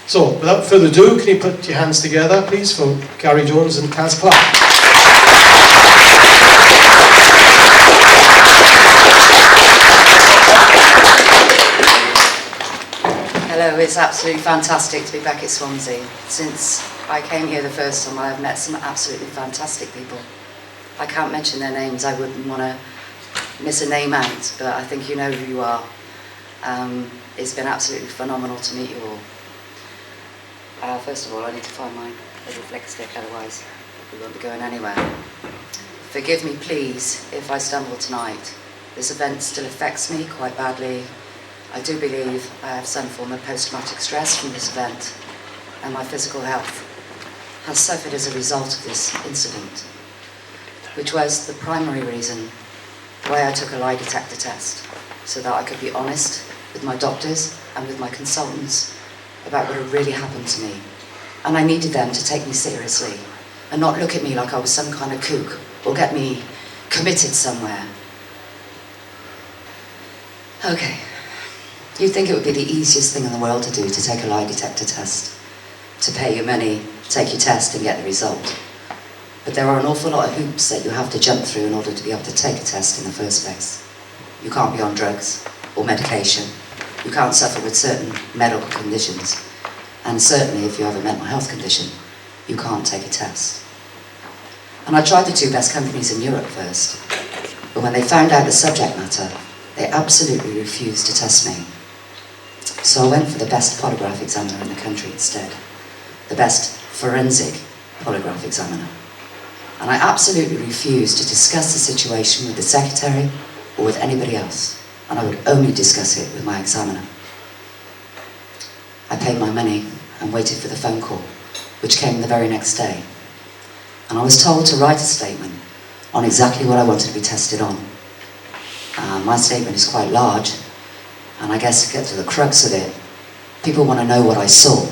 So, without further ado, can you put your hands together, please, for Gari Jones and Caz Clarke. Hello, it's absolutely fantastic to be back at Swansea. Since I came here the first time, I've met some absolutely fantastic people. I can't mention their names, I wouldn't want to miss a name out, but I think you know who you are. It's been absolutely phenomenal to meet you all. First of all, I need to find my little flick stick, otherwise we won't be going anywhere. Forgive me, please, if I stumble tonight. This event still affects me quite badly. I do believe I have some form of post-traumatic stress from this event, and my physical health has suffered as a result of this incident, which was the primary reason why I took a lie detector test, so that I could be honest with my doctors and with my consultants about what had really happened to me. And I needed them to take me seriously and not look at me like I was some kind of kook or get me committed somewhere. Okay. You'd think it would be the easiest thing in the world to do, to take a lie detector test, to pay your money, take your test and get the result. But there are an awful lot of hoops that you have to jump through in order to be able to take a test in the first place. You can't be on drugs or medication. You can't suffer with certain medical conditions. And certainly if you have a mental health condition, you can't take a test. And I tried the two best companies in Europe first, but when they found out the subject matter, they absolutely refused to test me. So I went for the best polygraph examiner in the country instead, the best forensic polygraph examiner. And I absolutely refused to discuss the situation with the secretary or with anybody else, and I would only discuss it with my examiner. I paid my money and waited for the phone call, which came the very next day. And I was told to write a statement on exactly what I wanted to be tested on. My statement is quite large, and I guess to get to the crux of it, people want to know what I saw.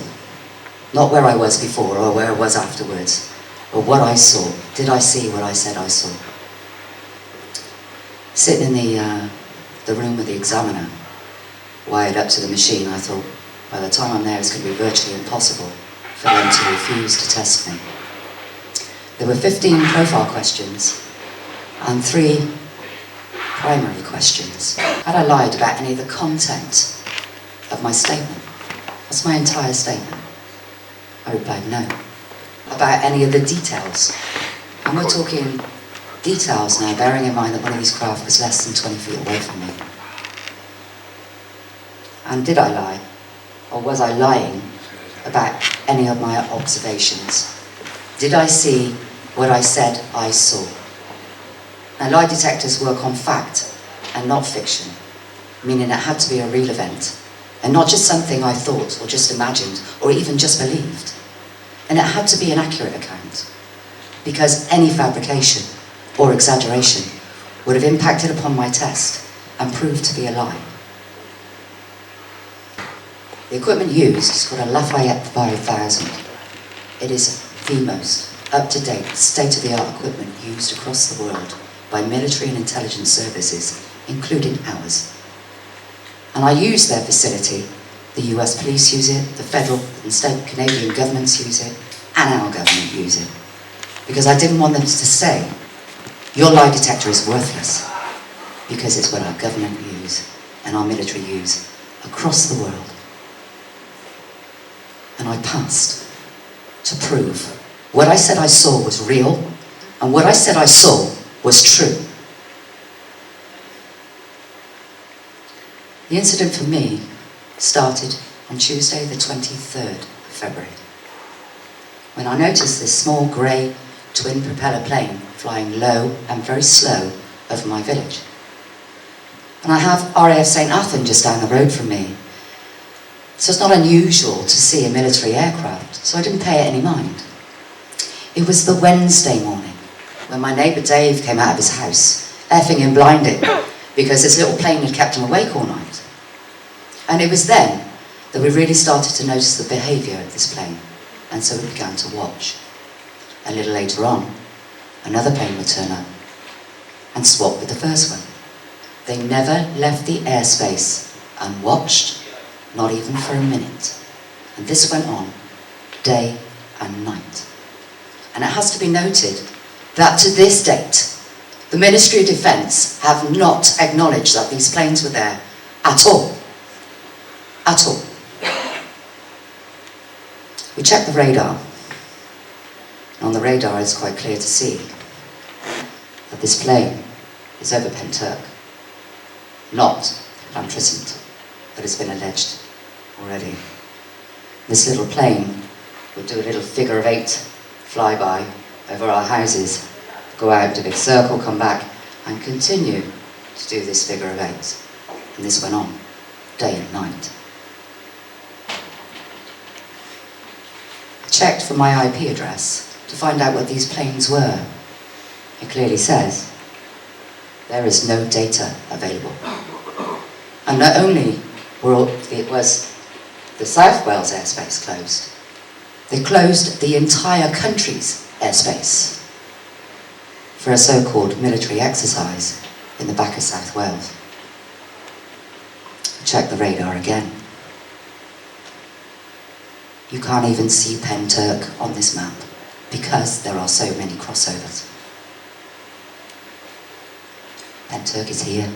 Not where I was before or where I was afterwards, but what I saw. Did I see what I said I saw? Sitting in the room with the examiner, wired up to the machine, I thought, by the time I'm there, it's going to be virtually impossible for them to refuse to test me. There were 15 profile questions and 3 primary questions. Had I lied about any of the content of my statement? That's my entire statement. I replied no. About any of the details? And we're talking details now, bearing in mind that one of these craft was less than 20 feet away from me. And did I lie? Or was I lying about any of my observations? Did I see what I said I saw? Now, lie detectors work on fact and not fiction, meaning it had to be a real event, and not just something I thought or just imagined or even just believed. And it had to be an accurate account, because any fabrication or exaggeration would have impacted upon my test and proved to be a lie. The equipment used is called a Lafayette 5000. It is the most up-to-date, state-of-the-art equipment used across the world by military and intelligence services, including ours. And I use their facility. The US police use it, the federal and state Canadian governments use it, and our government use it. Because I didn't want them to say, your lie detector is worthless, because it's what our government use and our military use across the world. And I passed to prove what I said I saw was real, and what I said I saw was true. The incident for me started on Tuesday the 23rd of February, when I noticed this small grey twin propeller plane flying low and very slow over my village. And I have RAF St Athan just down the road from me, so it's not unusual to see a military aircraft, so I didn't pay it any mind. It was the Wednesday morning when my neighbour Dave came out of his house, effing and blinded, because this little plane had kept him awake all night. And it was then that we really started to notice the behaviour of this plane, and so we began to watch. A little later on, another plane would turn up and swap with the first one. They never left the airspace unwatched, not even for a minute. And this went on day and night. And it has to be noted that to this date, the Ministry of Defence have not acknowledged that these planes were there at all. At all. We checked the radar. And on the radar it's quite clear to see that this plane is over Pentyrch, not Pentyrch, that has been alleged already. This little plane would do a little figure of 8 flyby over our houses, go out, do a big circle, come back, and continue to do this figure of 8. And this went on day and night. I checked for my IP address to find out what these planes were. It clearly says there is no data available. And not only was the South Wales airspace closed, they closed the entire country's airspace for a so-called military exercise in the back of South Wales. Check the radar again. You can't even see Pentyrch on this map because there are so many crossovers. Pentyrch is here.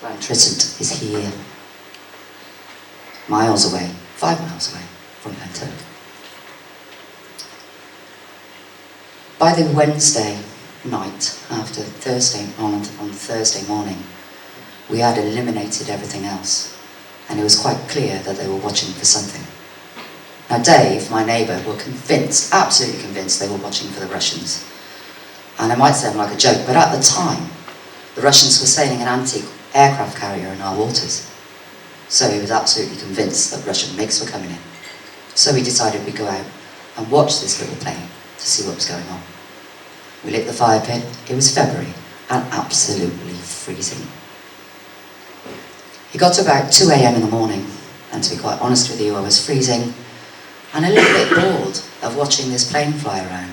Pentyrch is here. Miles away, 5 miles away from Pentyrch. By the Wednesday night, after Thursday, on Thursday morning, we had eliminated everything else, and it was quite clear that they were watching for something. Now Dave, my neighbour, were convinced, absolutely convinced, they were watching for the Russians. And I might sound like a joke, but at the time, the Russians were sailing an anti-aircraft carrier in our waters. So he was absolutely convinced that Russian MiGs were coming in. So we decided we'd go out and watch this little plane to see what was going on. We lit the fire pit. It was February and absolutely freezing. It got to about 2 a.m. in the morning, and to be quite honest with you, I was freezing and a little bit bored of watching this plane fly around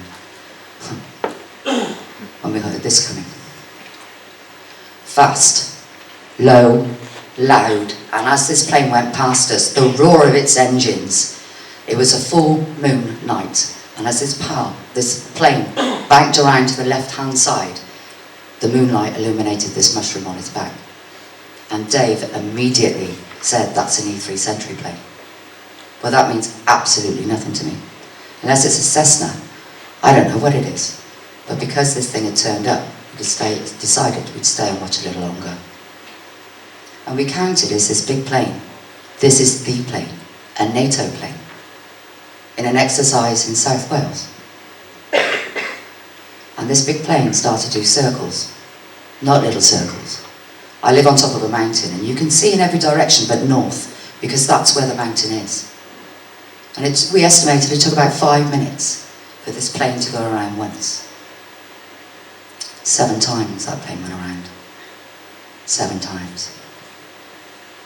when we heard this coming. Fast, low, loud, and as this plane went past us, the roar of its engines. It was a full moon night, and as this plane banked around to the left-hand side, the moonlight illuminated this mushroom on its back. And Dave immediately said, "That's an E3 Sentry plane." Well, that means absolutely nothing to me. Unless it's a Cessna, I don't know what it is. But because this thing had turned up, we decided we'd stay and watch a little longer. And we counted as this big plane. This is the plane, a NATO plane, in an exercise in South Wales. And this big plane started to do circles, not little circles. I live on top of a mountain, and you can see in every direction but north, because that's where the mountain is. And we estimated it took about 5 minutes for this plane to go around once. 7 times that plane went around. 7 times.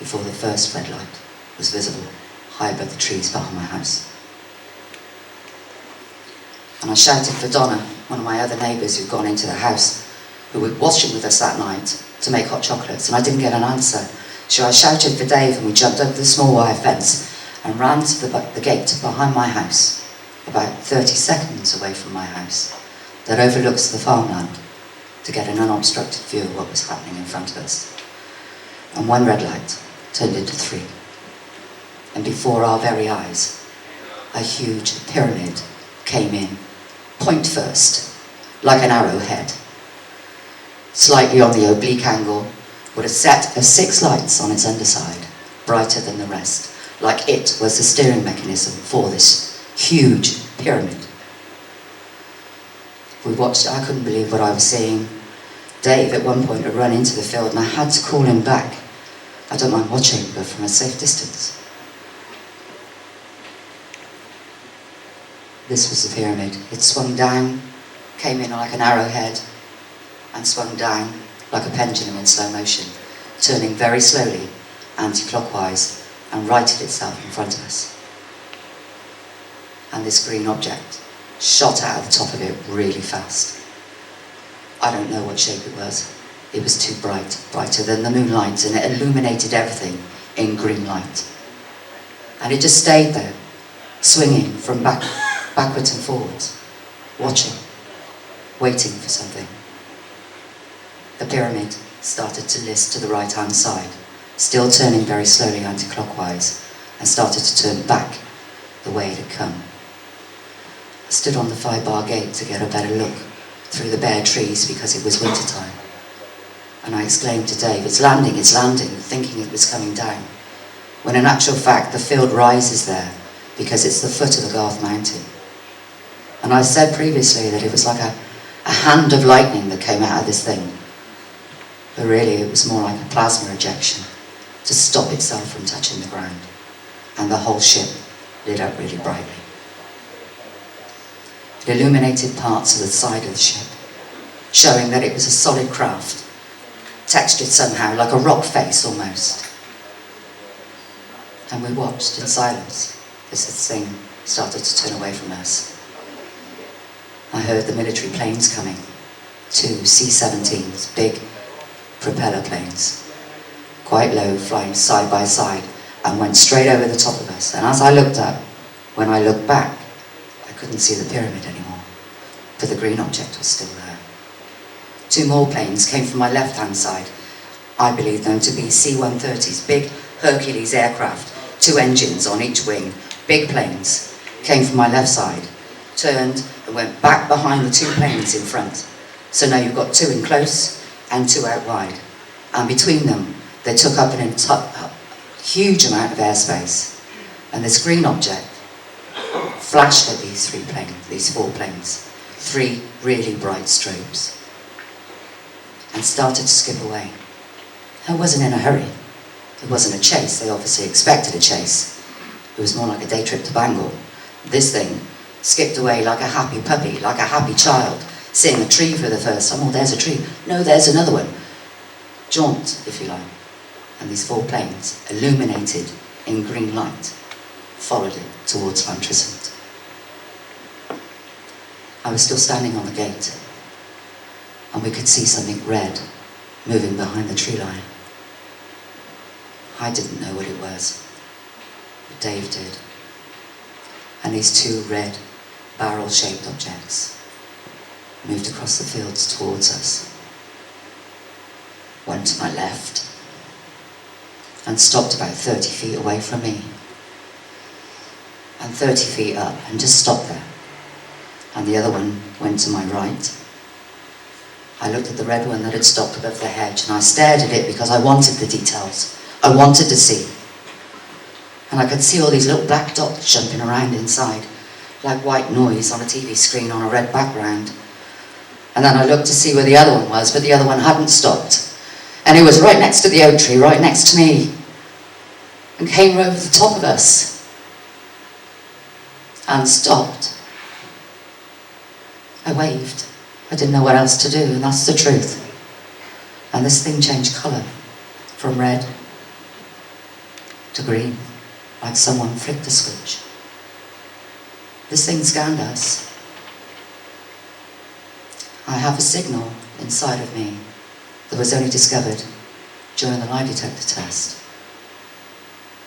Before the first red light was visible high above the trees behind my house. And I shouted for Donna, one of my other neighbours who'd gone into the house, who was watching with us that night to make hot chocolates, and I didn't get an answer. So I shouted for Dave, and we jumped over the small wire fence and ran to the gate behind my house, about 30 seconds away from my house, that overlooks the farmland, to get an unobstructed view of what was happening in front of us. And 1 red light turned into 3. And before our very eyes, a huge pyramid came in, point first, like an arrowhead, slightly on the oblique angle, with a set of 6 lights on its underside, brighter than the rest, like it was the steering mechanism for this huge pyramid. We watched it. I couldn't believe what I was seeing. Dave at one point had run into the field, and I had to call him back. I don't mind watching, but from a safe distance. This was the pyramid. It swung down, came in like an arrowhead, and swung down like a pendulum in slow motion, turning very slowly, anti-clockwise, and righted itself in front of us. And this green object shot out of the top of it really fast. I don't know what shape it was. It was too bright, brighter than the moonlight, and it illuminated everything in green light. And it just stayed there, swinging from backwards and forwards, watching, waiting for something. The pyramid started to list to the right-hand side, still turning very slowly anti-clockwise, and started to turn back the way it had come. I stood on the 5-bar gate to get a better look through the bare trees because it was winter time. And I exclaimed to Dave, it's landing, thinking it was coming down. When in actual fact, the field rises there because it's the foot of the Garth Mountain. And I said previously that it was like a hand of lightning that came out of this thing. But really, it was more like a plasma ejection to stop itself from touching the ground. And the whole ship lit up really brightly. It illuminated parts of the side of the ship, showing that it was a solid craft, textured somehow like a rock face almost. And we watched in silence as this thing started to turn away from us. I heard the military planes coming, 2 C-17s, big propeller planes, quite low, flying side by side, and went straight over the top of us. And as I looked up, when I looked back, I couldn't see the pyramid anymore, but the green object was still there. 2 more planes came from my left-hand side. I believe them to be C-130s, big Hercules aircraft, 2 engines on each wing, big planes, came from my left side, turned and went back behind the 2 planes in front. So now you've got 2 in close and 2 out wide. And between them, they took up a huge amount of airspace. And this green object flashed at these 4 planes, 3 really bright strobes, and started to skip away. I wasn't in a hurry. It wasn't a chase. They obviously expected a chase. It was more like a day trip to Bangor. This thing skipped away like a happy puppy, like a happy child, seeing a tree for the first time. Oh, there's a tree. No, there's another one. Jaunt, if you like. And these 4 planes, illuminated in green light, followed it towards Llantrisant. I was still standing on the gate, and we could see something red moving behind the tree line. I didn't know what it was, but Dave did. And these 2 red, barrel-shaped objects moved across the fields towards us, went to my left, and stopped about 30 feet away from me, and 30 feet up, and just stopped there. And the other one went to my right. I looked at the red one that had stopped above the hedge, and I stared at it because I wanted the details. I wanted to see. And I could see all these little black dots jumping around inside, like white noise on a TV screen on a red background. And then I looked to see where the other one was, but the other one hadn't stopped. And it was right next to the oak tree, right next to me, and came over the top of us and stopped. I waved. I didn't know what else to do, and that's the truth. And this thing changed colour from red to green, like someone flicked a switch. This thing scanned us. I have a signal inside of me that was only discovered during the lie detector test.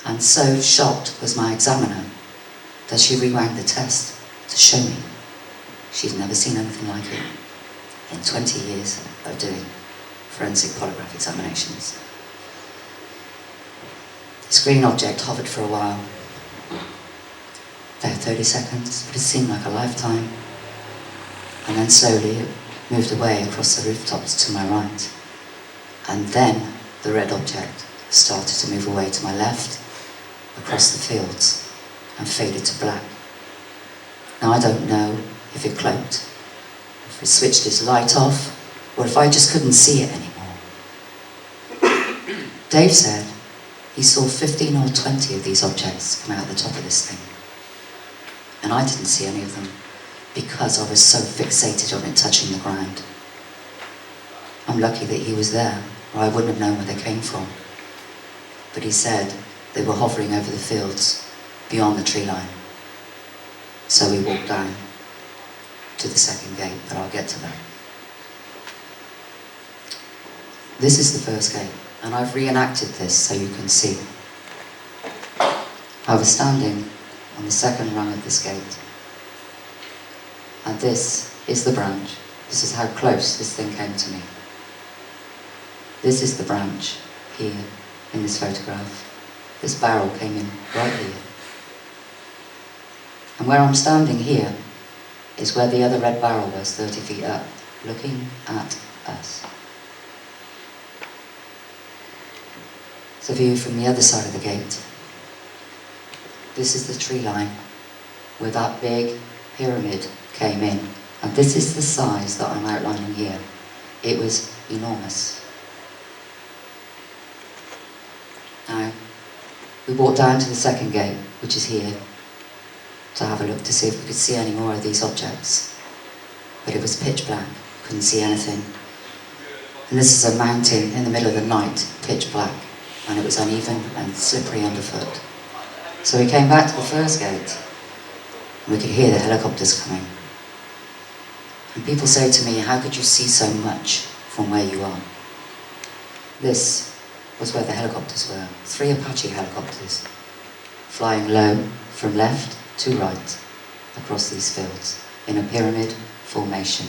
And so shocked was my examiner that she rewound the test to show me. She'd never seen anything like it in 20 years of doing forensic polygraph examinations. This green object hovered for a while, about 30 seconds, but it seemed like a lifetime. And then slowly it moved away across the rooftops to my right. And then the red object started to move away to my left, across the fields, and faded to black. Now I don't know if it cloaked, if it switched its light off, or if I just couldn't see it anymore. Dave said he saw 15 or 20 of these objects come out the top of this thing. And I didn't see any of them because I was so fixated on it touching the ground. I'm lucky that he was there, or I wouldn't have known where they came from. But he said they were hovering over the fields beyond the tree line. So we walked down to the second gate, but I'll get to that. This is the first gate, and I've reenacted this so you can see. I was standing on the second rung of this gate. And this is the branch. This is how close this thing came to me. This is the branch here in this photograph. This barrel came in right here. And where I'm standing here is where the other red barrel was, 30 feet up, looking at us. It's a view from the other side of the gate. This is the tree line where that big pyramid came in. And this is the size that I'm outlining here. It was enormous. Now, we walked down to the second gate, which is here, to have a look to see if we could see any more of these objects. But it was pitch black, couldn't see anything. And this is a mountain in the middle of the night, pitch black, and it was uneven and slippery underfoot. So we came back to the first gate, and we could hear the helicopters coming. And people say to me, how could you see so much from where you are? This was where the helicopters were. 3 Apache helicopters, flying low from left to right across these fields in a pyramid formation.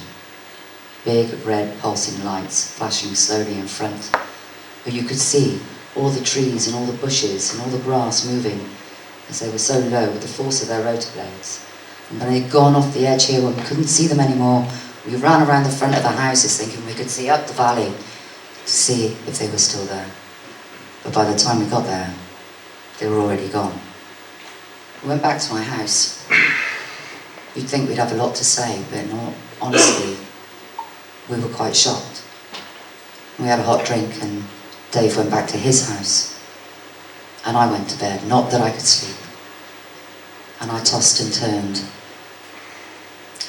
Big red pulsing lights flashing slowly in front, where you could see all the trees and all the bushes and all the grass moving as they were so low with the force of their rotor blades. And when they'd gone off the edge here, when we couldn't see them anymore, we ran around the front of the houses thinking we could see up the valley to see if they were still there. But by the time we got there, they were already gone. We went back to my house. You'd think we'd have a lot to say, but no, honestly, we were quite shocked. We had a hot drink and Dave went back to his house. And I went to bed, not that I could sleep. And I tossed and turned.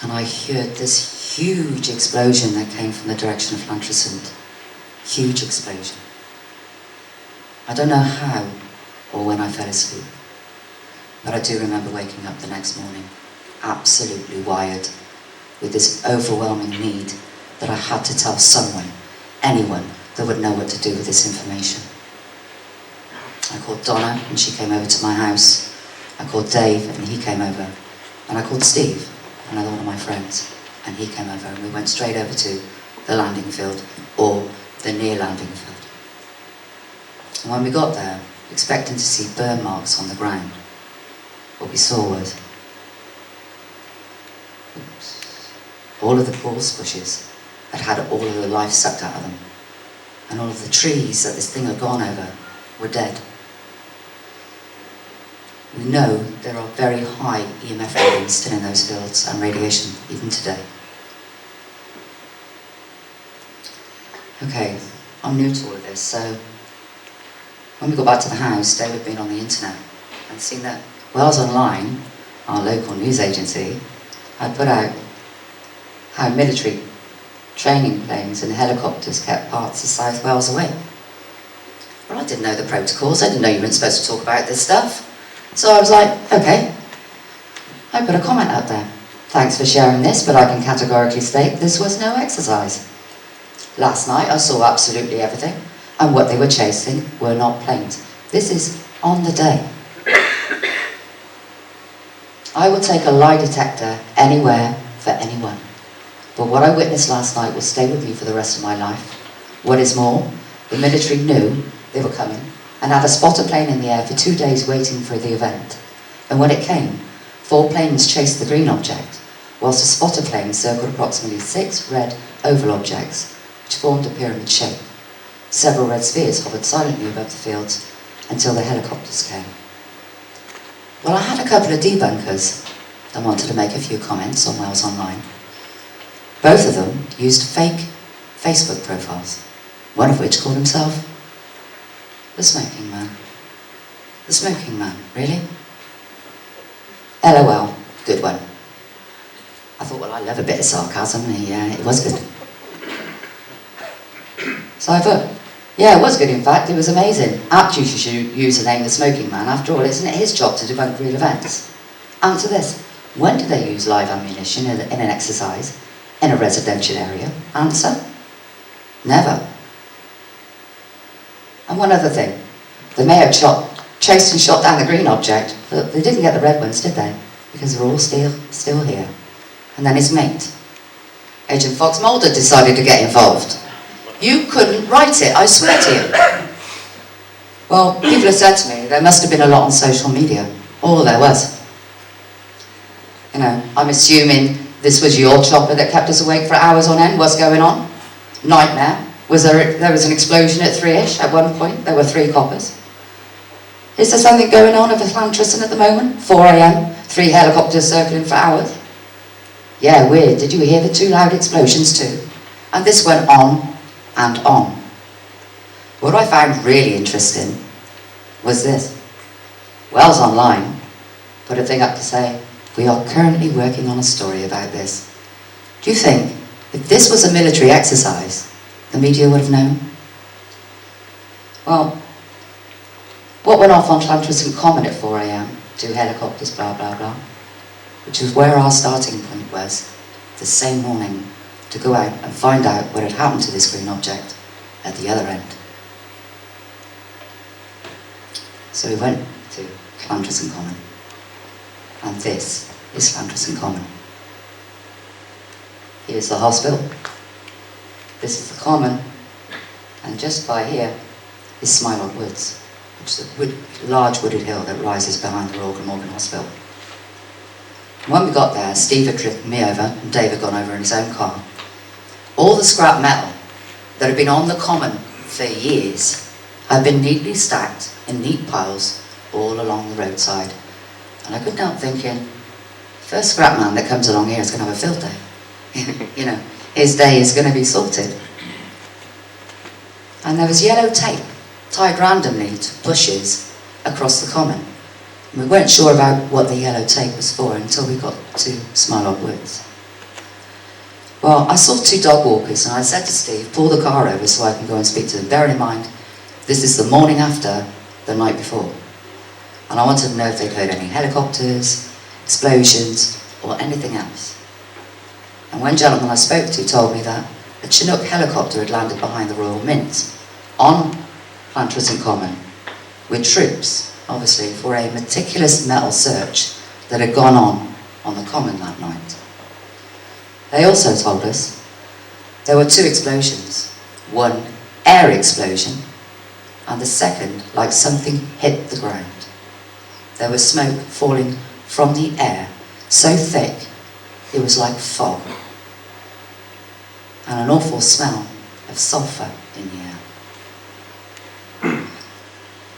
And I heard this huge explosion that came from the direction of Llantrisant. Huge explosion. I don't know how or when I fell asleep, but I do remember waking up the next morning, absolutely wired, with this overwhelming need that I had to tell someone, anyone, that would know what to do with this information. I called Donna and she came over to my house. I called Dave and he came over. And I called Steve, another one of my friends, and he came over, and we went straight over to the landing field, or the near landing field. And when we got there, expecting to see burn marks on the ground, what we saw was all of the gorse bushes had had all of the life sucked out of them, and all of the trees that this thing had gone over were dead. We know there are very high EMF readings still in those fields and radiation even today. Okay, I'm new to all of this, so when we got back to the house, Dave had been on the internet and seen that Wales Online, our local news agency, had put out how military training planes and helicopters kept parts of South Wales away. Well, I didn't know the protocols, I didn't know you weren't supposed to talk about this stuff. So I was like, okay. I put a comment out there. Thanks for sharing this, but I can categorically state this was no exercise. Last night I saw absolutely everything, and what they were chasing were not planes. This is on the day. I will take a lie detector anywhere for anyone. But what I witnessed last night will stay with me for the rest of my life. What is more, the military knew they were coming and had a spotter plane in the air for 2 days waiting for the event. And when it came, 4 planes chased the green object, whilst a spotter plane circled approximately 6 red oval objects, which formed a pyramid shape. Several red spheres hovered silently above the fields until the helicopters came. Well, I had a couple of debunkers that wanted to make a few comments on Wales Online. Both of them used fake Facebook profiles, one of which called himself the Smoking Man. The Smoking Man, really? LOL, good one. I thought, well, I love a bit of sarcasm, it was good. So I thought, yeah, it was good, in fact, it was amazing. Apt you should use the name The Smoking Man. After all, isn't it his job to debunk real events? Answer this. When do they use live ammunition in an exercise in a residential area? Answer. Never. And one other thing. They may have chased and shot down the green object, but they didn't get the red ones, did they? Because they're all still here. And then his mate, Agent Fox Mulder, decided to get involved. You couldn't write it, I swear to you. Well, people have said to me there must have been a lot on social media. All there was. You know, I'm assuming this was your chopper that kept us awake for hours on end. What's going on? Nightmare. There was an explosion at 3ish at one point. There were 3 coppers. Is there something going on over Llantriston at the moment? 4 a.m, 3 helicopters circling for hours. Yeah, weird. Did you hear the 2 loud explosions too? And this went on and on. What I found really interesting was this. Wells Online put a thing up to say, we are currently working on a story about this. Do you think if this was a military exercise, the media would have known? Well, what went off on Llantriston Common at 4 a.m, 2 helicopters, blah, blah, blah, which was where our starting point was the same morning to go out and find out what had happened to this green object at the other end. So we went to Llantriston Common, and this is Llantriston Common. Here's the hospital, this is the common, and just by here is Swansea Woods, which is a large wooded hill that rises behind the Royal Glamorgan Hospital. When we got there, Steve had driven me over and Dave had gone over in his own car. All the scrap metal that had been on the common for years had been neatly stacked in neat piles all along the roadside. And I couldn't help thinking, first scrap man that comes along here is going to have a field day. You know, his day is going to be sorted. And there was yellow tape tied randomly to bushes across the common. And we weren't sure about what the yellow tape was for until we got to Swansea Woods. Well, I saw 2 dog walkers and I said to Steve, pull the car over so I can go and speak to them. Bearing in mind, this is the morning after the night before. And I wanted to know if they'd heard any helicopters, explosions, or anything else. And one gentleman I spoke to told me that a Chinook helicopter had landed behind the Royal Mint on Llantriston Common with troops, obviously, for a meticulous metal search that had gone on the common that night. They also told us there were 2 explosions, one air explosion and the second like something hit the ground. There was smoke falling from the air so thick it was like fog, and an awful smell of sulphur in the air.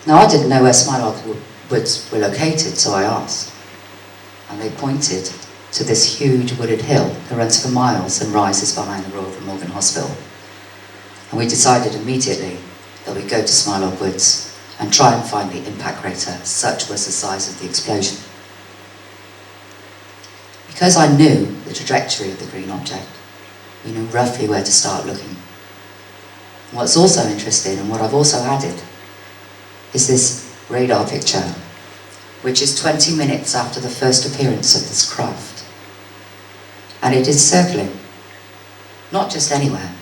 Now I didn't know where Swansea Woods were located, so I asked, and they pointed to this huge wooded hill that runs for miles and rises behind the Royal Glamorgan Hospital. And we decided immediately that we'd go to Swansea Woods and try and find the impact crater, such was the size of the explosion. Because I knew the trajectory of the green object, we knew roughly where to start looking. What's also interesting, and what I've also added, is this radar picture, which is 20 minutes after the first appearance of this craft. And it is circling, not just anywhere,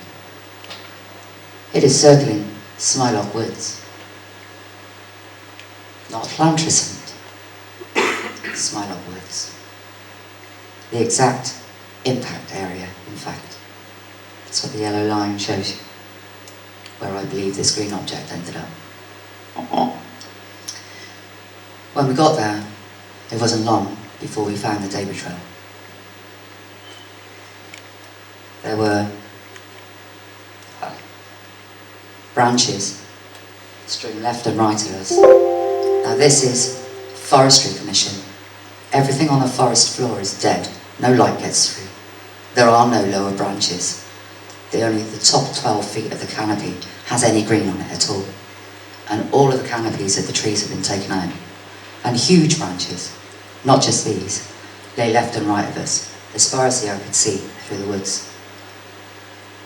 it is circling Swansea Woods. Not Llantriston, Swansea Woods. The exact impact area, in fact. That's what the yellow line shows you, where I believe this green object ended up. When we got there, it wasn't long before we found the debris trail. There were branches strewn left and right of us. Now this is Forestry Commission. Everything on the forest floor is dead. No light gets through. There are no lower branches. Only the top 12 feet of the canopy has any green on it at all. And all of the canopies of the trees have been taken out. And huge branches, not just these, lay left and right of us, as far as the eye could see through the woods.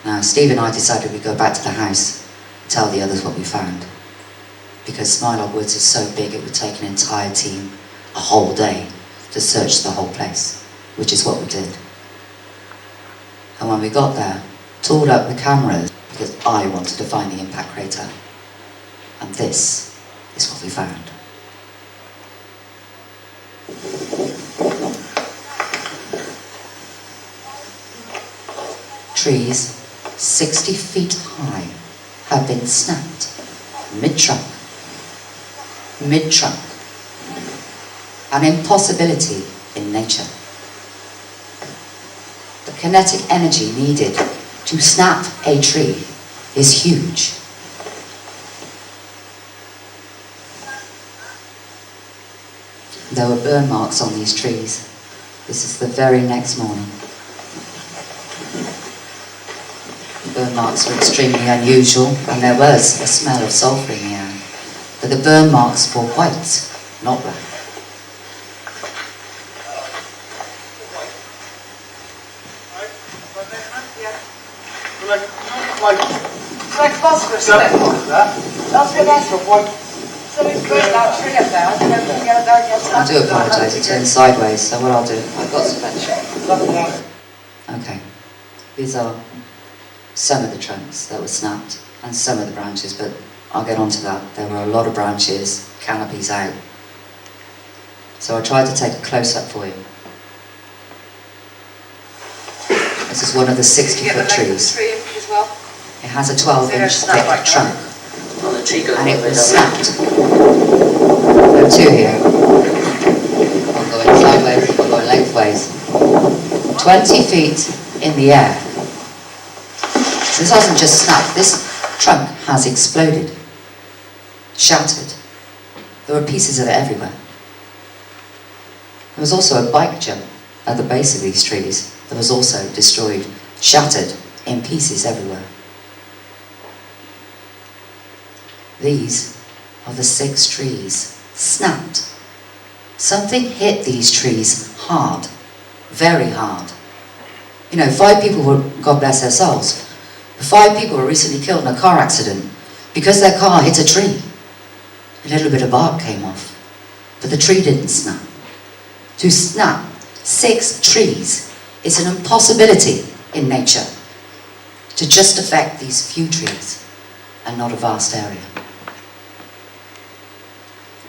Now, Steve and I decided we'd go back to the house and tell the others what we found. Because Swansea Woods is so big it would take an entire team a whole day to search the whole place, which is what we did. And when we got there, tooled up the cameras because I wanted to find the impact crater. And this is what we found. trees 60 feet high have been snapped mid-trunk. Mid-trunk. An impossibility in nature. The kinetic energy needed to snap a tree is huge. There were burn marks on these trees. This is the very next morning. The burn marks were extremely unusual, and there was a smell of sulphur in the air. But the burn marks were white, not black. Like phosphorus, isn't it? That's what that's for. So we put that tree up there, I don't know if we can get it there again. I do apologise, it turned sideways, so what I'll do, I've got suspension. Okay, these are some of the trunks that were snapped, and some of the branches, but I'll get onto that. There were a lot of branches, canopies out. So I tried to take a close-up for you. This is one of the 60-foot trees. It has a 12-inch thick trunk. And it was snapped. There are two here. One going sideways, one going lengthways. 20 feet in the air. This hasn't just snapped, this trunk has exploded. Shattered. There were pieces of it everywhere. There was also a bike jump at the base of these trees that was also destroyed, shattered in pieces everywhere. These are the 6 trees, snapped. Something hit these trees hard, very hard. You know, 5 people were, God bless their souls, 5 people were recently killed in a car accident because their car hit a tree. A little bit of bark came off, but the tree didn't snap. To snap 6 trees is an impossibility in nature. To just affect these few trees and not a vast area.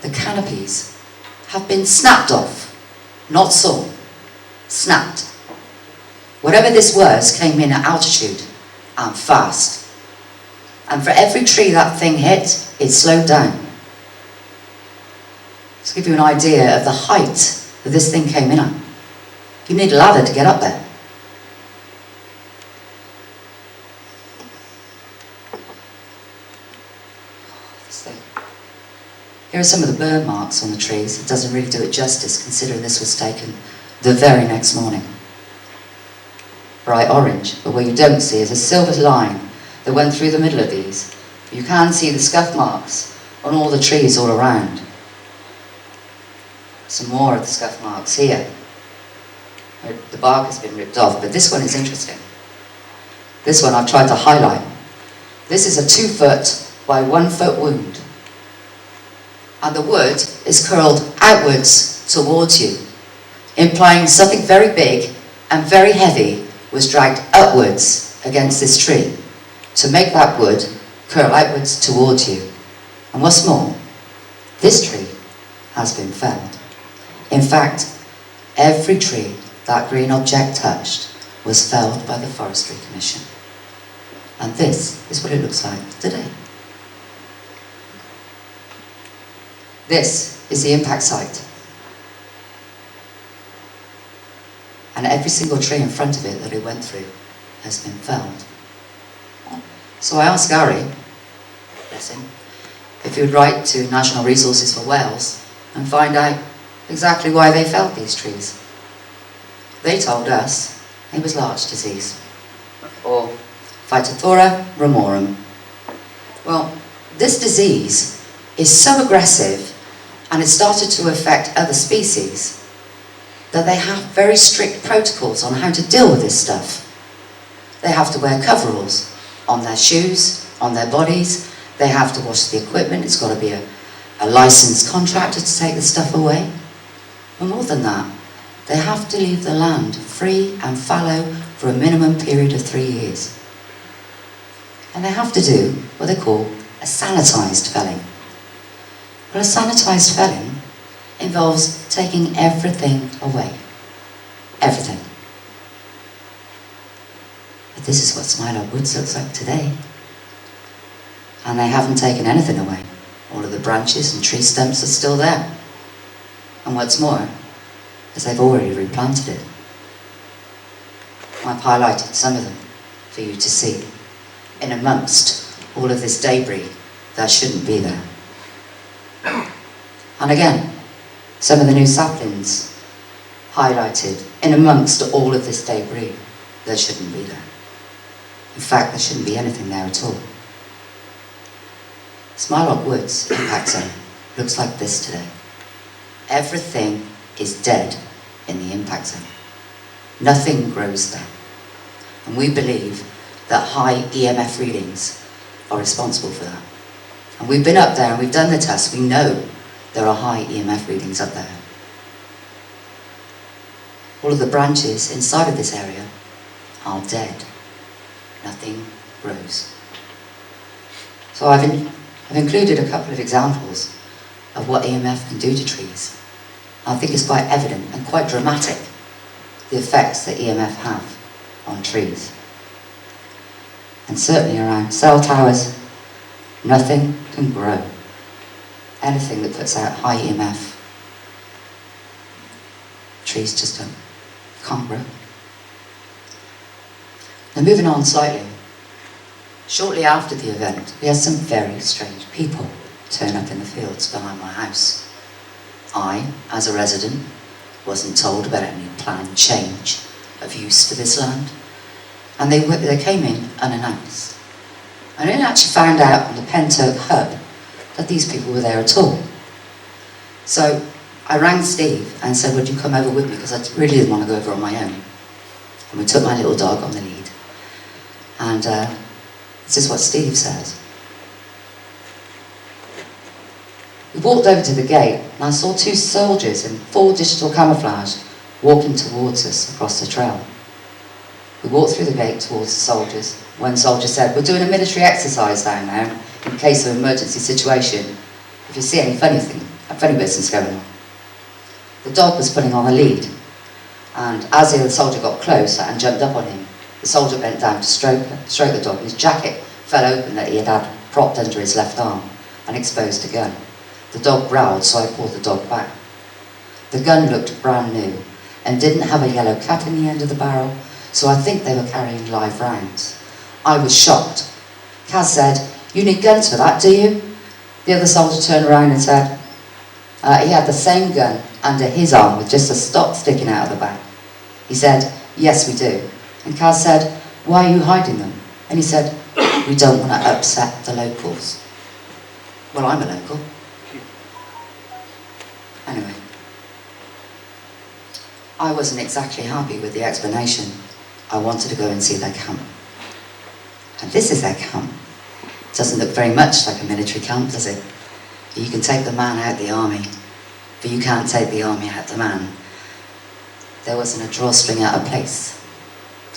The canopies have been snapped off, not sawn, snapped. Whatever this was came in at altitude and fast. And for every tree that thing hit, it slowed down. To give you an idea of the height that this thing came in at. You need a ladder to get up there. Here are some of the burn marks on the trees. It doesn't really do it justice considering this was taken the very next morning. Bright orange, but what you don't see is a silver line that went through the middle of these. You can see the scuff marks on all the trees all around. Some more of the scuff marks here. The bark has been ripped off, but this one is interesting. This one I've tried to highlight. This is a 2-foot by 1-foot wound. And the wood is curled outwards towards you, implying something very big and very heavy was dragged upwards against this tree to make that wood curl outwards towards you. And what's more, this tree has been felled. In fact, every tree that green object touched was felled by the Forestry Commission. And this is what it looks like today. This is the impact site. And every single tree in front of it that it went through has been felled. So I asked Gary, bless him, if he would write to National Resources for Wales and find out exactly why they felled these trees. They told us it was larch disease, or Phytophthora ramorum. Well, this disease is so aggressive and it started to affect other species that they have very strict protocols on how to deal with this stuff. They have to wear coveralls on their shoes, on their bodies. They have to wash the equipment. It's got to be a licensed contractor to take the stuff away. And more than that, they have to leave the land free and fallow for a minimum period of 3 years. And they have to do what they call a sanitised felling. Well, a sanitised felling involves taking everything away. Everything. A But this is what Smilock Woods looks like today. And they haven't taken anything away. All of the branches and tree stumps are still there. And what's more, is they've already replanted it. I've highlighted some of them for you to see. In amongst all of this debris that shouldn't be there. And again, some of the new saplings highlighted in amongst all of this debris that shouldn't be there. In fact, there shouldn't be anything there at all. Smilock Woods impact zone looks like this today. Everything is dead in the impact zone. Nothing grows there. And we believe that high EMF readings are responsible for that. And we've been up there and we've done the test. We know there are high EMF readings up there. All of the branches inside of this area are dead. Nothing grows. So I've included a couple of examples of what EMF can do to trees. I think it's quite evident and quite dramatic, the effects that EMF have on trees. And certainly around cell towers, nothing can grow. Anything that puts out high EMF, trees just can't grow. Now moving on slightly, shortly after the event, we had some very strange people turn up in the fields behind my house. I, as a resident, wasn't told about any planned change of use for this land, and they came in unannounced. I didn't actually find out on the Pentyrch hub that these people were there at all. So I rang Steve and said, would you come over with me, because I really didn't want to go over on my own. And we took my little dog on the lead. And this is what Steve says. We walked over to the gate and I saw two soldiers in full digital camouflage walking towards us across the trail. We walked through the gate towards the soldiers. One soldier said, we're doing a military exercise down there in case of emergency situation. If you see any funny business going on. The dog was pulling on the lead, and as the other soldier got close and jumped up on him, the soldier bent down to stroke the dog, and his jacket fell open that he had propped under his left arm and exposed a gun. The dog growled, so I pulled the dog back. The gun looked brand new and didn't have a yellow cap in the end of the barrel, so I think they were carrying live rounds. I was shocked. Caz said, you need guns for that, do you? The other soldier turned around and said, he had the same gun under his arm with just a stock sticking out of the back. He said, yes we do. And Caz said, why are you hiding them? And he said, we don't want to upset the locals. Well, I'm a local. Anyway, I wasn't exactly happy with the explanation. I wanted to go and see their camp. And this is their camp. It doesn't look very much like a military camp, does it? You can take the man out the army, but you can't take the army out the man. There wasn't a drawstring out of place.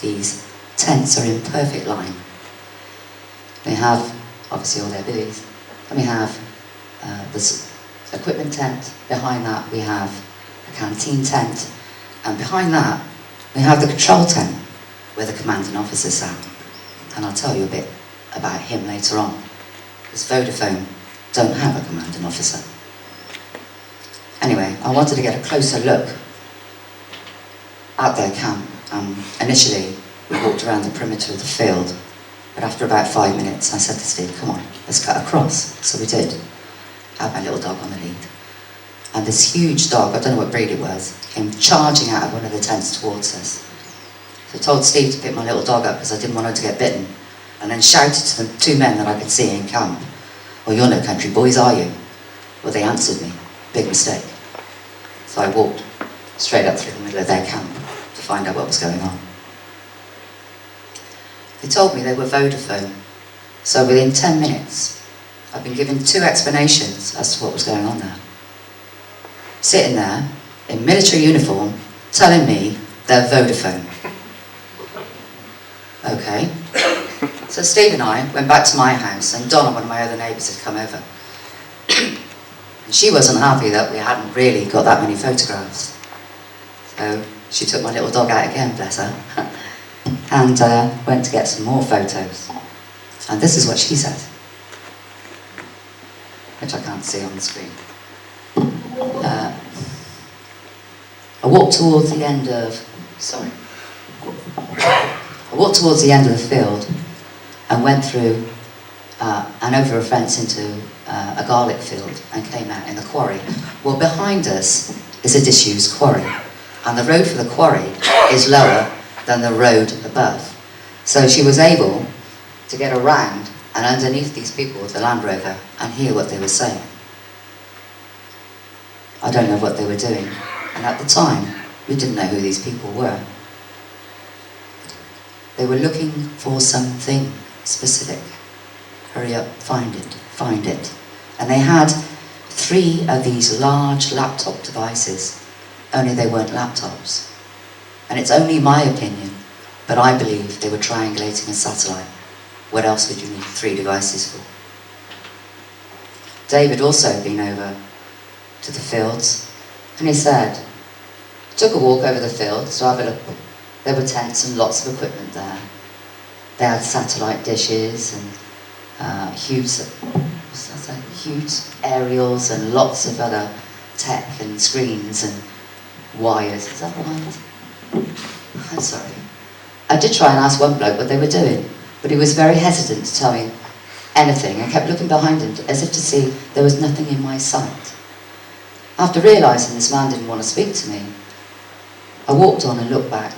These tents are in perfect line. They have, obviously, all their bivvies. And we have this equipment tent. Behind that, we have a canteen tent. And behind that, we have the control tent, where the commanding officer sat. And I'll tell you a bit about him later on. Because Vodafone don't have a commanding officer. Anyway, I wanted to get a closer look at their camp. Initially, we walked around the perimeter of the field, but after about 5 minutes, I said to Steve, come on, let's cut across. So we did. I had my little dog on the lead. And this huge dog, I don't know what breed it was, came charging out of one of the tents towards us. So I told Steve to pick my little dog up because I didn't want her to get bitten, and then shouted to the two men that I could see in camp, well, you're no country boys, are you? Well, they answered me. Big mistake. So I walked straight up through the middle of their camp to find out what was going on. They told me they were Vodafone. So within 10 minutes, I've been given 2 explanations as to what was going on there. Sitting there, in military uniform, telling me they're Vodafone. Okay. So Steve and I went back to my house, and Donna, one of my other neighbours, had come over. And she wasn't happy that we hadn't really got that many photographs. So she took my little dog out again, bless her. and went to get some more photos. And this is what she said, which I can't see on the screen. I walked towards the end of the field and went through and over a fence into a garlic field and came out in the quarry. Well, behind us is a disused quarry, and the road for the quarry is lower than the road above. So she was able to get around and underneath these people with the Land Rover and hear what they were saying. I don't know what they were doing, and at the time, we didn't know who these people were. They were looking for something specific. Hurry up, find it. And they had 3 of these large laptop devices, only they weren't laptops. And it's only my opinion, but I believe they were triangulating a satellite. What else would you need 3 devices for? David also had been over to the fields, and he said, took a walk over the fields to have a look. There were tents and lots of equipment there. They had satellite dishes and huge aerials and lots of other tech and screens and wires. Is that wires? I'm sorry. I did try and ask one bloke what they were doing, but he was very hesitant to tell me anything. I kept looking behind him as if to see there was nothing in my sight. After realising this man didn't want to speak to me, I walked on and looked back,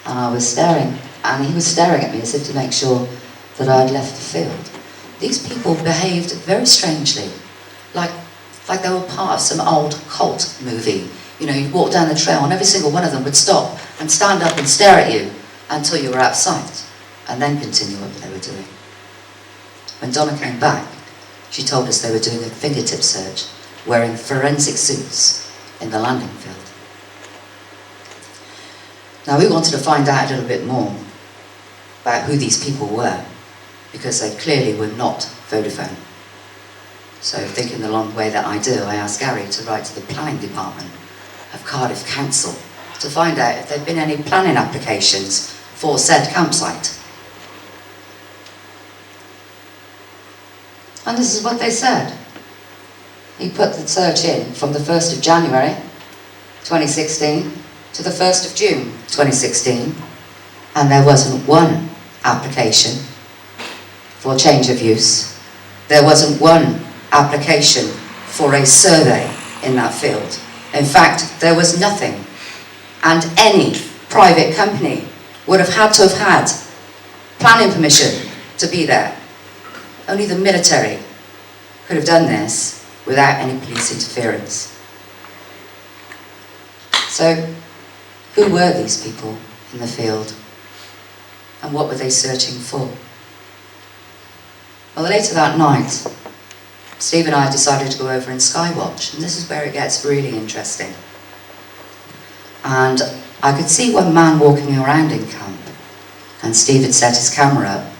and I was staring, and he was staring at me as if to make sure that I had left the field. These people behaved very strangely, like they were part of some old cult movie. You know, you'd walk down the trail and every single one of them would stop and stand up and stare at you until you were out of sight, and then continue what they were doing. When Donna came back, she told us they were doing a fingertip search, wearing forensic suits in the landing field. Now, we wanted to find out a little bit more about who these people were, because they clearly were not Vodafone. So, thinking the long way that I do, I asked Gary to write to the planning department of Cardiff Council to find out if there'd been any planning applications for said campsite. And this is what they said. He put the search in from the 1st of January 2016 to the 1st of June 2016, and there wasn't one application for change of use. There wasn't one application for a survey in that field. In fact, there was nothing. And any private company would have had to have had planning permission to be there. Only the military could have done this without any police interference. So, who were these people in the field? And what were they searching for? Well, later that night, Steve and I decided to go over and skywatch, and this is where it gets really interesting. And I could see one man walking around in camp, and Steve had set his camera up,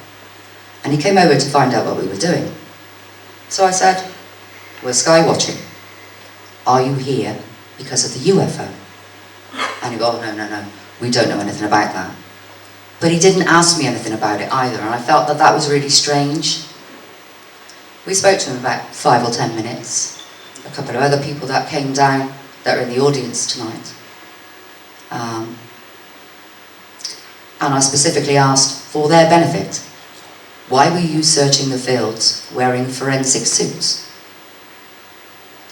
and he came over to find out what we were doing. So I said, we're skywatching. Are you here because of the UFO? And he goes, oh, no, we don't know anything about that. But he didn't ask me anything about it either, and I felt that that was really strange. We spoke to him about 5 or 10 minutes. A couple of other people that came down that are in the audience tonight. And I specifically asked for their benefit, why were you searching the fields wearing forensic suits?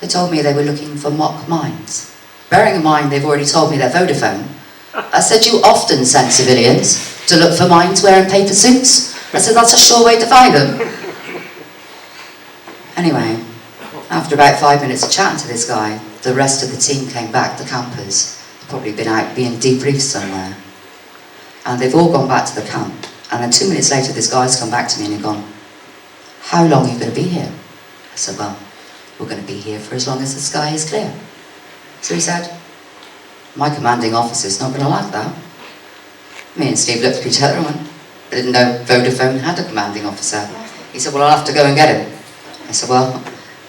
They told me they were looking for mock mines. Bearing in mind they've already told me they're Vodafone, I said, you often send civilians to look for mines wearing paper suits. I said, that's a sure way to find them. Anyway, after about 5 minutes of chatting to this guy, the rest of the team came back, the campers. They'd probably been out being debriefed somewhere. And they've all gone back to the camp. And then 2 minutes later, this guy's come back to me and he's gone, how long are you going to be here? I said, well, we're going to be here for as long as the sky is clear. So he said, my commanding officer's not going to like that. Me and Steve looked at each other and went, I didn't know Vodafone had a commanding officer. He said, well, I'll have to go and get him. I said, well,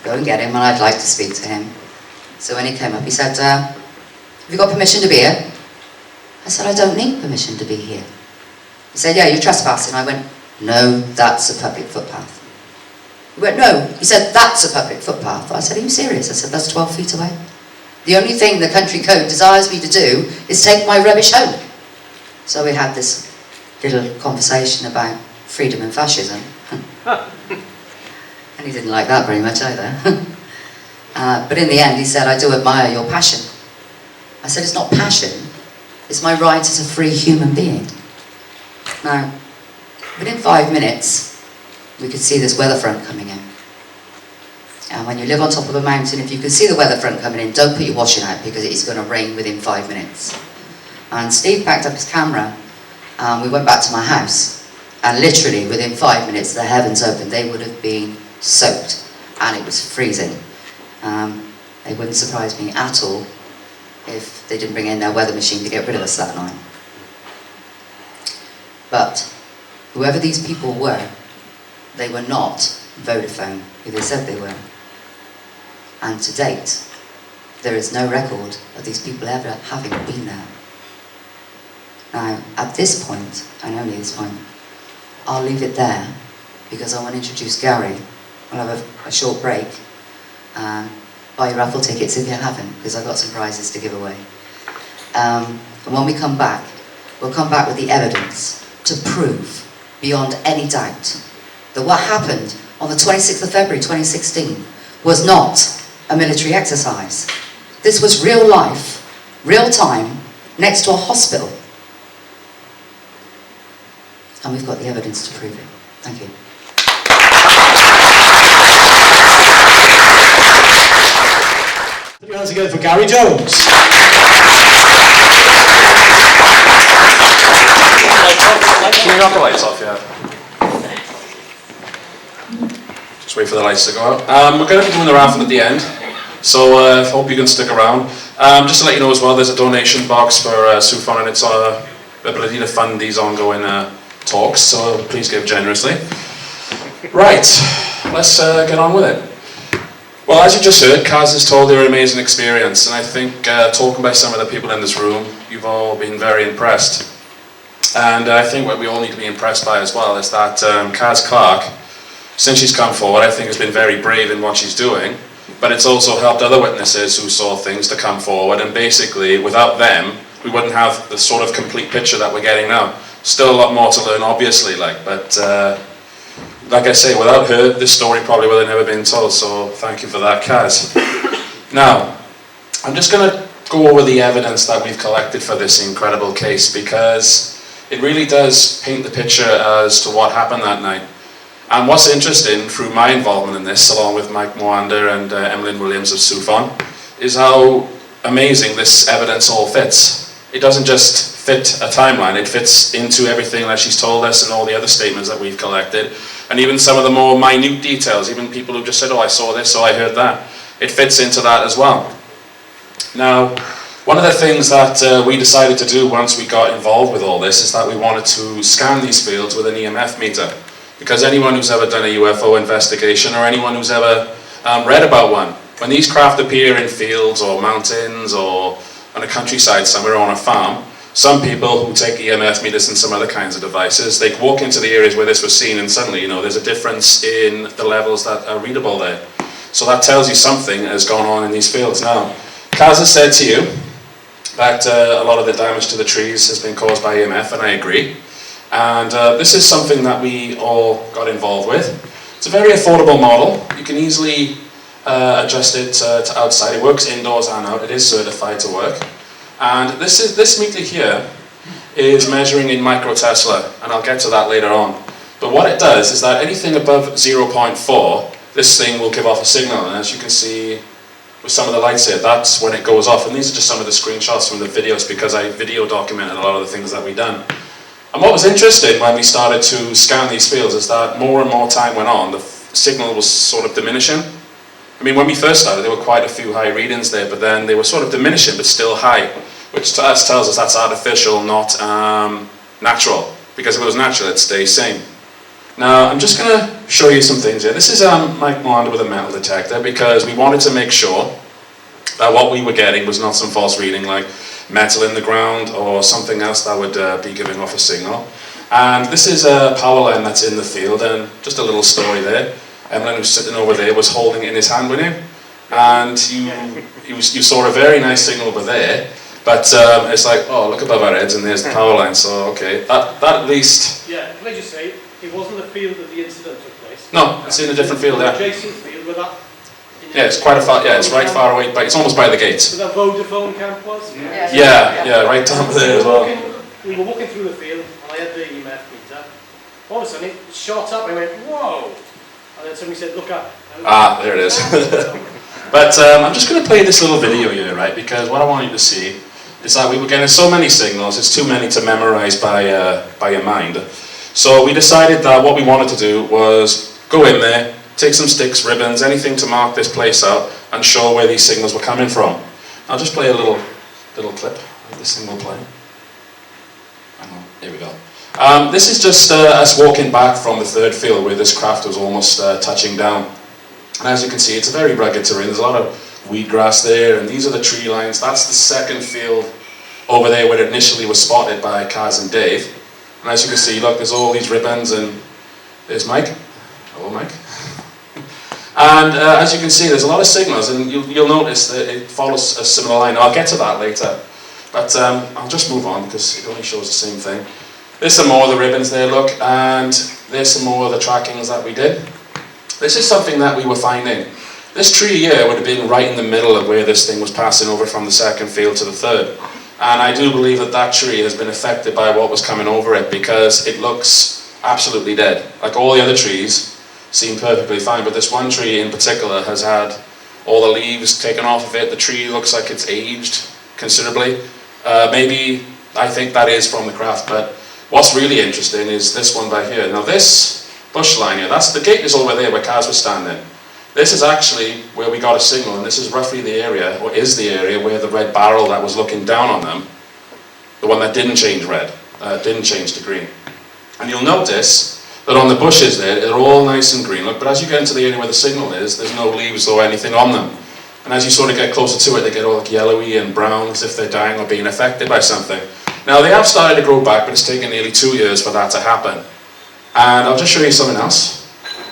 go and get him, and I'd like to speak to him. So when he came up, he said, have you got permission to be here? I said, I don't need permission to be here. He said, yeah, you're trespassing. I went, no, that's a public footpath. He went, no. He said, that's a public footpath. I said, are you serious? I said, that's 12 feet away. The only thing the country code desires me to do is take my rubbish home. So we had this little conversation about freedom and fascism. And he didn't like that very much either. But in the end, he said, I do admire your passion. I said, it's not passion, it's my right as a free human being. Now, within 5 minutes, we could see this weather front coming in. And when you live on top of a mountain, if you can see the weather front coming in, don't put your washing out because it's going to rain within 5 minutes. And Steve packed up his camera, and we went back to my house. And literally, within 5 minutes, the heavens opened. They would have been soaked, and it was freezing. It wouldn't surprise me at all if they didn't bring in their weather machine to get rid of us that night. But whoever these people were, they were not Vodafone, who they said they were. And to date, there is no record of these people ever having been there. Now, at this point, and only this point, I'll leave it there because I want to introduce Gary. We'll have a short break. Buy your raffle tickets if you haven't, because I've got some prizes to give away. And when we come back, we'll come back with the evidence to prove, beyond any doubt, that what happened on the 26th of February 2016 was not a military exercise. This was real life, real time, next to a hospital. And we've got the evidence to prove it. Thank you. Put your hands together for Gari Jones. Can you knock the lights off, yeah? Just wait for the lights to go out. We're going to be doing the raffle at the end, so I hope you can stick around. Just to let you know as well, there's a donation box for SUFON, and it's our ability to fund these ongoing talks, so please give generously. Right, let's get on with it. Well, as you just heard, Caz has told you an amazing experience, and I think talking by some of the people in this room, you've all been very impressed. And I think what we all need to be impressed by as well is that Caz Clarke, since she's come forward, I think has been very brave in what she's doing, but it's also helped other witnesses who saw things to come forward, and basically, without them, we wouldn't have the sort of complete picture that we're getting now. Still a lot more to learn, obviously, but like I say, without her, this story probably would have never been told, so thank you for that, Caz. Now, I'm just going to go over the evidence that we've collected for this incredible case, because it really does paint the picture as to what happened that night. And what's interesting, through my involvement in this, along with Maunder and Emlyn Williams of SUFON, is how amazing this evidence all fits. It doesn't just fit a timeline, it fits into everything that she's told us and all the other statements that we've collected, and even some of the more minute details, even people who just said, oh, I saw this, so I heard that. It fits into that as well. Now, one of the things that we decided to do once we got involved with all this is that we wanted to scan these fields with an EMF meter. Because anyone who's ever done a UFO investigation, or anyone who's ever read about one, when these craft appear in fields or mountains or on a countryside somewhere or on a farm, some people who take EMF meters and some other kinds of devices, they walk into the areas where this was seen and suddenly, there's a difference in the levels that are readable there. So that tells you something has gone on in these fields. Now, Caz has said to you that a lot of the damage to the trees has been caused by EMF, and I agree. And this is something that we all got involved with. It's a very affordable model. You can easily adjust it to outside. It works indoors and out. It is certified to work. And this meter here is measuring in microtesla, and I'll get to that later on. But what it does is that anything above 0.4, this thing will give off a signal. And as you can see with some of the lights here, that's when it goes off. And these are just some of the screenshots from the videos, because I video documented a lot of the things that we've done. And what was interesting when we started to scan these fields is that more and more time went on, the signal was sort of diminishing. I mean, when we first started, there were quite a few high readings there, but then they were sort of diminishing, but still high, which to us tells us that's artificial, not natural. Because if it was natural, it'd stay same. Now, I'm just going to show you some things here. This is Mike Maunder with a metal detector, because we wanted to make sure that what we were getting was not some false reading. Like, metal in the ground or something else that would be giving off a signal. And this is a power line that's in the field, and just a little story there. Emlyn, who's sitting over there, was holding it in his hand with him, and you saw a very nice signal over there, but it's like, oh, look above our heads and there's the power line, so okay, that at least... Yeah, can I just say, it wasn't the field that the incident took place. No, it's in a different field, yeah. Adjacent field where that... Yeah, it's quite a far, yeah, it's right far away, but it's almost by the gates. Where that Vodafone camp was? Yeah, right down there as well. We were walking through the field, and I had the EMF meter. All of a sudden, it shot up, and I went, whoa! And then somebody said, look up. Ah, there it is. But I'm just going to play this little video here, right? Because what I want you to see is that we were getting so many signals, it's too many to memorize by your mind. So we decided that what we wanted to do was go in there, take some sticks, ribbons, anything to mark this place out and show where these signals were coming from. I'll just play a little clip of this thing we'll play. Here we go. This is just us walking back from the third field where this craft was almost touching down. And as you can see, it's a very rugged terrain. There's a lot of wheatgrass there, and these are the tree lines. That's the second field over there where it initially was spotted by Caz and Dave. And as you can see, look, there's all these ribbons, and there's Mike. Hello, Mike. And as you can see, there's a lot of signals, and you'll notice that it follows a similar line. I'll get to that later. But I'll just move on because it only shows the same thing. There's some more of the ribbons there, look, and there's some more of the trackings that we did. This is something that we were finding. This tree here would have been right in the middle of where this thing was passing over from the second field to the third. And I do believe that that tree has been affected by what was coming over it because it looks absolutely dead. Like all the other trees seem perfectly fine, but this one tree in particular has had all the leaves taken off of it. The tree looks like it's aged considerably. Maybe I think that is from the craft, but what's really interesting is this one by here. Now this bush line here, that's the gate is over there where Caz was standing. This is actually where we got a signal, and this is roughly the area, or is the area where the red barrel that was looking down on them, the one that didn't change red, didn't change to green. And you'll notice that on the bushes there, they're all nice and green, look, but as you get into the area where the signal is, there's no leaves or anything on them. And as you sort of get closer to it, they get all like yellowy and brown as if they're dying or being affected by something. Now they have started to grow back, but it's taken nearly 2 years for that to happen. And I'll just show you something else.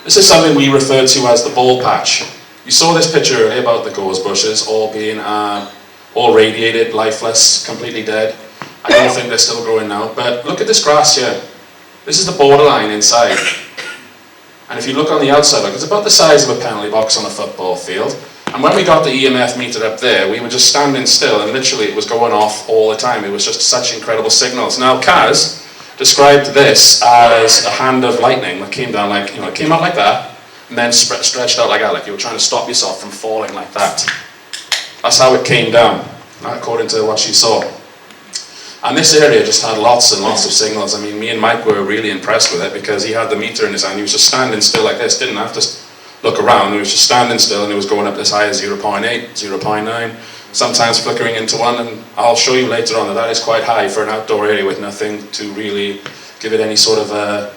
This is something we refer to as the bald patch. You saw this picture earlier about the gorse bushes all being all radiated, lifeless, completely dead. I don't think they're still growing now, but look at this grass here. This is the borderline inside. And if you look on the outside, look, it's about the size of a penalty box on a football field. And when we got the EMF meter up there, we were just standing still, and literally it was going off all the time. It was just such incredible signals. Now Caz described this as a hand of lightning that came down like, it came out like that, and then stretched out like that, like you were trying to stop yourself from falling like that. That's how it came down, according to what she saw. And this area just had lots and lots of signals. I mean, me and Mike were really impressed with it because he had the meter in his hand. He was just standing still like this, didn't have to look around. He was just standing still, and it was going up as high as 0.8, 0.9, sometimes flickering into 1, and I'll show you later on that is quite high for an outdoor area with nothing to really give it any sort of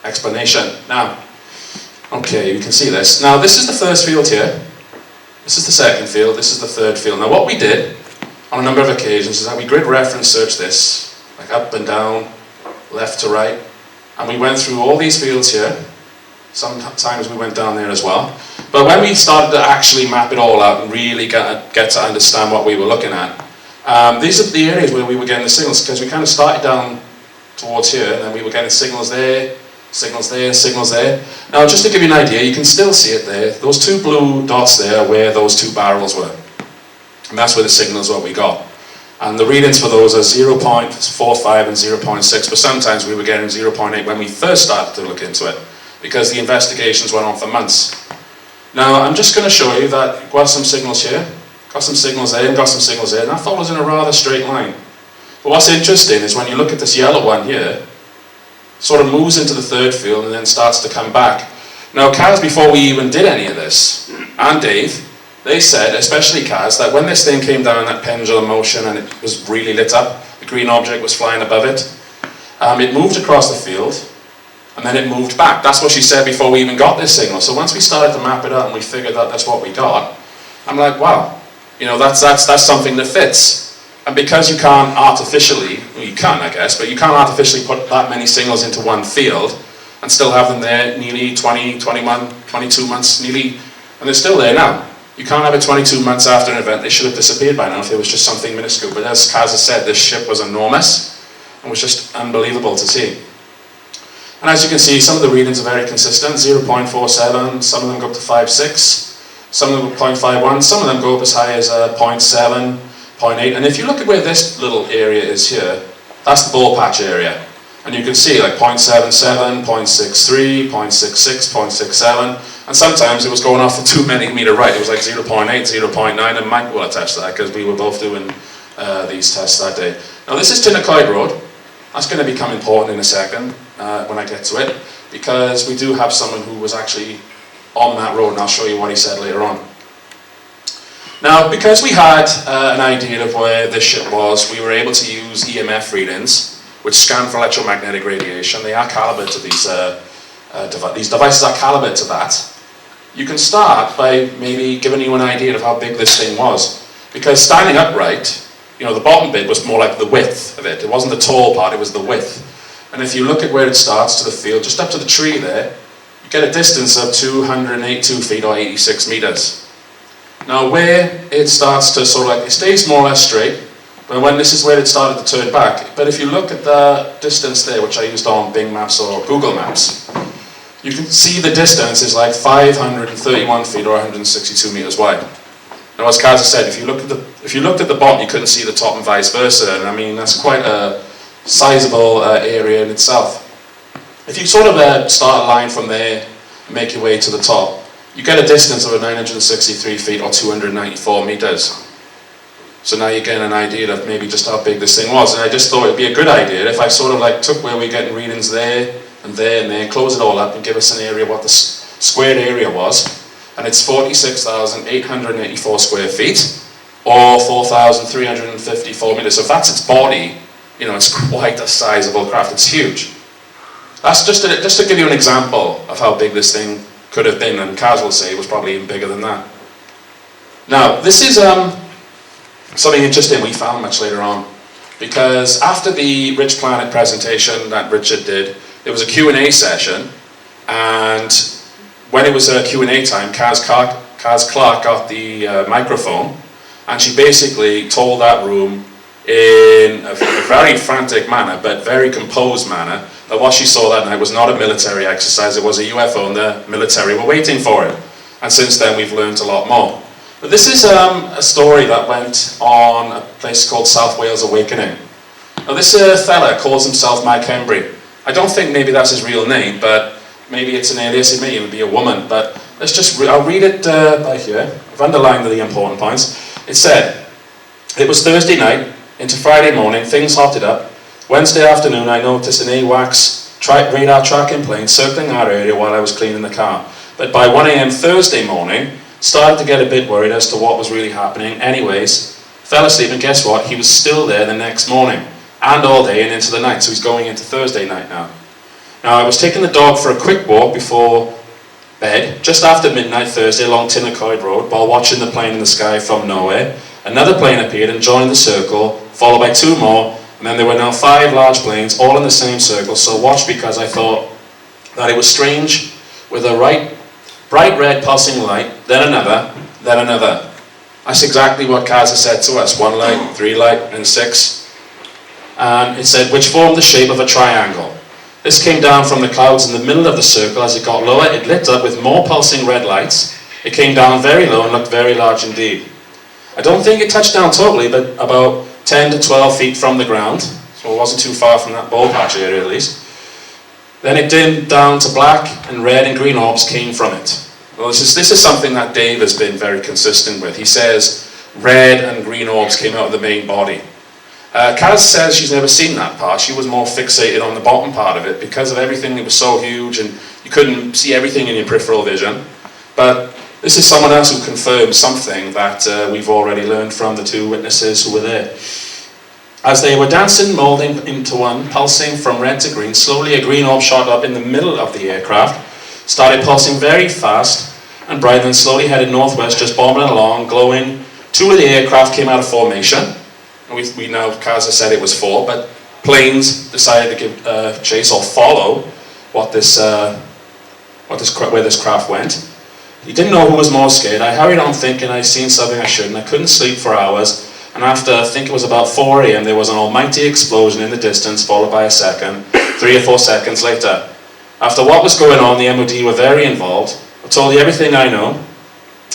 explanation. Now, okay, you can see this. Now, this is the first field here. This is the second field. This is the third field. Now, what we did on a number of occasions is that we grid reference searched this, like up and down, left to right, and we went through all these fields here. Sometimes we went down there as well. But when we started to actually map it all out and really get to understand what we were looking at, these are the areas where we were getting the signals, because we kind of started down towards here, and then we were getting signals there, signals there, signals there. Now, just to give you an idea, you can still see it there. Those two blue dots there are where those two barrels were. And that's where the signals what we got. And the readings for those are 0.45 and 0.6, but sometimes we were getting 0.8 when we first started to look into it, because the investigations went on for months. Now, I'm just going to show you that we've got some signals here, got some signals there, and got some signals there, and that follows in a rather straight line. But what's interesting is when you look at this yellow one here, it sort of moves into the third field and then starts to come back. Now, Caz, before we even did any of this, and Dave, they said, especially Caz, that when this thing came down in that pendulum motion and it was really lit up, the green object was flying above it, it moved across the field, and then it moved back. That's what she said before we even got this signal. So once we started to map it out and we figured that that's what we got, I'm like, wow, that's something that fits. And because you can't artificially, well, you can I guess, but you can't artificially put that many signals into one field and still have them there nearly 20, 21, 22 months nearly, and they're still there now. You can't have it 22 months after an event. They should have disappeared by now if it was just something minuscule. But as Caz has said, this ship was enormous and was just unbelievable to see. And as you can see, some of the readings are very consistent, 0.47, some of them go up to 5.6, some of them go 0.51, some of them go up as high as 0.7, 0.8. And if you look at where this little area is here, that's the ball patch area. And you can see like 0.77, 0.63, 0.66, 0.67, and sometimes it was going off for 2 millimeter right. It was like 0.8, 0.9, and Mike will attest to that because we were both doing these tests that day. Now this is Pentyrch Road. That's going to become important in a second when I get to it, because we do have someone who was actually on that road, and I'll show you what he said later on. Now, because we had an idea of where this ship was, we were able to use EMF readings, which scan for electromagnetic radiation. They are calibrated to these devices are calibrated to that. You can start by maybe giving you an idea of how big this thing was, because standing upright, you know, the bottom bit was more like the width of it. It wasn't the tall part, it was the width. And if you look at where it starts to the field, just up to the tree there, you get a distance of 282 feet or 86 meters. Now where it starts to sort of like, it stays more or less straight, but when this is where it started to turn back. But if you look at the distance there, which I used on Bing Maps or Google Maps, you can see the distance is like 531 feet or 162 meters wide. Now, as Caz said, if you looked at the bottom, you couldn't see the top and vice versa. And I mean, that's quite a sizable area in itself. If you sort of start a line from there and make your way to the top, you get a distance of 963 feet or 294 meters. So now you're getting an idea of maybe just how big this thing was. And I just thought it'd be a good idea if I sort of like took where we're getting readings there and there and there, close it all up and give us an area what the squared area was. And it's 46,884 square feet, or 4,354 meters. So if that's its body, you know, it's quite a sizable craft. It's huge. That's just to give you an example of how big this thing could have been, and Caz will say it was probably even bigger than that. Now, this is something interesting we found much later on, because after the Rich Planet presentation that Richard did, there was a Q&A session, and when it was Q&A time, Caz Clarke got the microphone, and she basically told that room in a very frantic manner, but very composed manner, that what she saw that night was not a military exercise, it was a UFO, and the military were waiting for it. And since then we've learned a lot more. But this is a story that went on a place called South Wales Awakening. Now this fella calls himself Mike Embry. I don't think maybe that's his real name, but maybe it's an alias, it may even be a woman, but I'll read it by here. I've underlined the important points. It said, "It was Thursday night into Friday morning, things hotted up. Wednesday afternoon I noticed an AWACS radar tracking plane circling our area while I was cleaning the car. But by 1 AM Thursday morning, started to get a bit worried as to what was really happening. Anyways, fell asleep, and guess what? He was still there the next morning, and all day and into the night, so he's going into Thursday night now. Now, I was taking the dog for a quick walk before bed, just after midnight Thursday along Pentyrch Road, while watching the plane in the sky from nowhere. Another plane appeared and joined the circle, followed by 2 more, and then there were now 5 large planes, all in the same circle, so watch, because I thought that it was strange, with a bright red pulsing light, then another, then another." That's exactly what Caz has said to us, 1 light, 3 light, and 6. And it said, "which formed the shape of a triangle. This came down from the clouds in the middle of the circle. As it got lower, it lit up with more pulsing red lights. It came down very low and looked very large indeed. I don't think it touched down totally, but about 10 to 12 feet from the ground, so it wasn't too far from that ball patch area at least. Then it dimmed down to black, and red and green orbs came from it." Well, this is something that Dave has been very consistent with. He says red and green orbs came out of the main body. Caz says she's never seen that part. She was more fixated on the bottom part of it because of everything. It was so huge and you couldn't see everything in your peripheral vision. But this is someone else who confirms something that we've already learned from the 2 witnesses who were there. "As they were dancing, moulding into one, pulsing from red to green, slowly a green orb shot up in the middle of the aircraft, started pulsing very fast and bright, and slowly headed northwest, just bobbing along, glowing. 2 of the aircraft came out of formation." and we now, Caz has said it was 4, but planes decided to give chase or follow where this craft went. He didn't know who was more scared. I hurried on thinking I'd seen something I shouldn't. I couldn't sleep for hours, and after, I think it was about 4 AM, there was an almighty explosion in the distance, followed by a second, 3 or 4 seconds later. After what was going on, the MOD were very involved. I told you everything I know.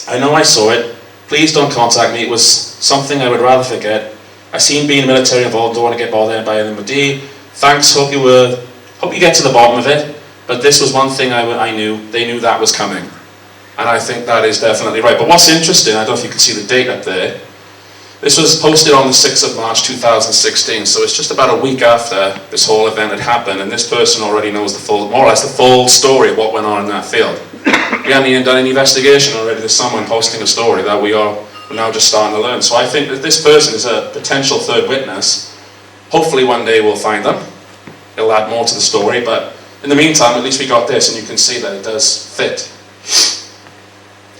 I know I saw it. Please don't contact me. It was something I would rather forget. I seen being military involved, don't want to get bothered by the MOD. Thanks, hope you get to the bottom of it. But this was one thing I knew. They knew that was coming. And I think that is definitely right. But what's interesting, I don't know if you can see the date up there. This was posted on the 6th of March 2016, so it's just about a week after this whole event had happened, and this person already knows more or less the full story of what went on in that field. We haven't even done any investigation already. There's someone posting a story that we're now just starting to learn. So I think that this person is a potential third witness. Hopefully one day we'll find them. It'll add more to the story, but in the meantime, at least we got this, and you can see that it does fit.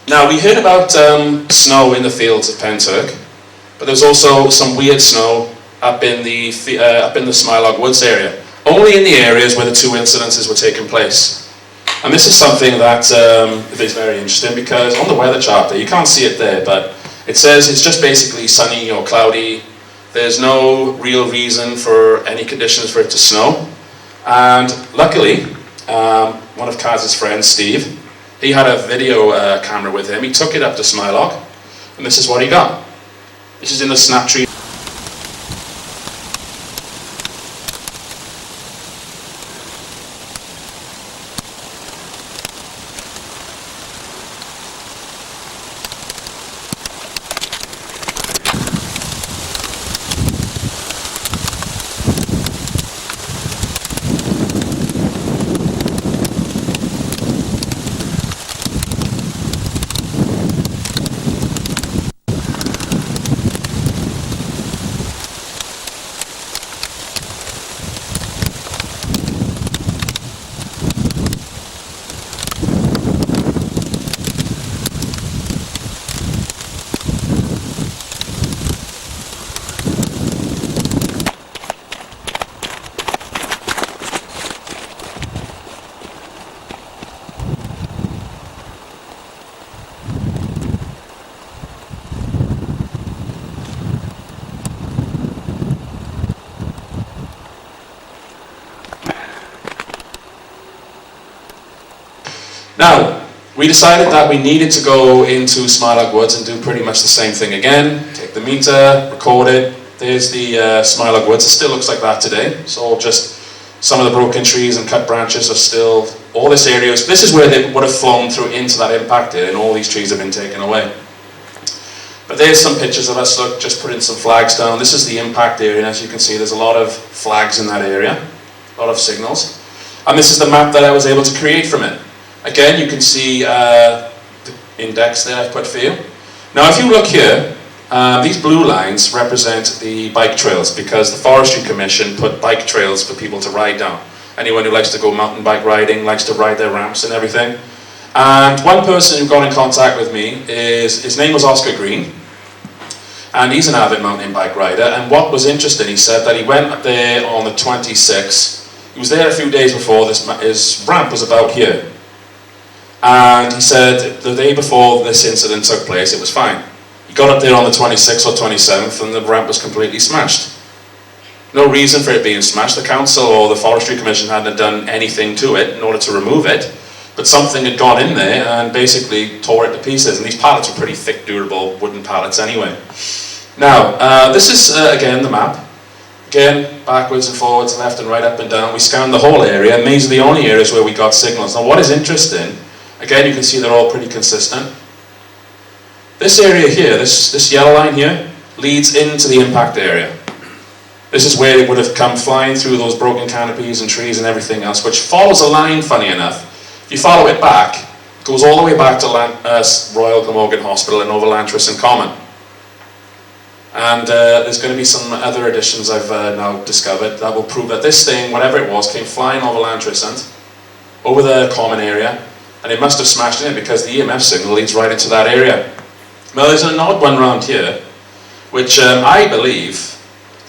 Now, we heard about snow in the fields of Pentyrch, but there's also some weird snow up in the Smailog Woods area, only in the areas where the 2 incidences were taking place. And this is something that is very interesting, because on the weather chart there, you can't see it there, but it says it's just basically sunny or cloudy. There's no real reason for any conditions for it to snow. And luckily, one of Caz's friends, Steve, he had a video camera with him. He took it up to Smailog, and this is what he got. This is in the Snaptree. Now, we decided that we needed to go into Smailog Woods and do pretty much the same thing again. Take the meter, record it. There's the Smailog Woods. It still looks like that today. It's all just some of the broken trees and cut branches are still, all this area, this is where they would have flown through into that impact area, and all these trees have been taken away. But there's some pictures of us, look, just putting some flags down. This is the impact area, and as you can see, there's a lot of flags in that area, a lot of signals. And this is the map that I was able to create from it. Again, you can see the index there I've put for you. Now, if you look here, these blue lines represent the bike trails, because the Forestry Commission put bike trails for people to ride down. Anyone who likes to go mountain bike riding, likes to ride their ramps and everything. And one person who got in contact with me, his name was Oscar Green, and he's an avid mountain bike rider. And what was interesting, he said that he went up there on the 26th. He was there a few days before, his ramp was about here. And he said the day before this incident took place, it was fine. He got up there on the 26th or 27th and the ramp was completely smashed. No reason for it being smashed. The council or the Forestry Commission hadn't done anything to it in order to remove it, but something had gone in there and basically tore it to pieces. And these pallets were pretty thick, durable wooden pallets anyway. Now, this is again the map. Again, backwards and forwards, left and right, up and down. We scanned the whole area, and these are the only areas where we got signals. Now, what is interesting, again, you can see they're all pretty consistent. This area here, this yellow line here, leads into the impact area. This is where it would have come flying through those broken canopies and trees and everything else, which follows a line, funny enough. If you follow it back, it goes all the way back to Royal Glamorgan Hospital and over Lantris and Common. And there's going to be some other additions I've now discovered that will prove that this thing, whatever it was, came flying over Lantris and over the Common area, and it must have smashed in it because the EMF signal leads right into that area. Now there's an odd one around here, which I believe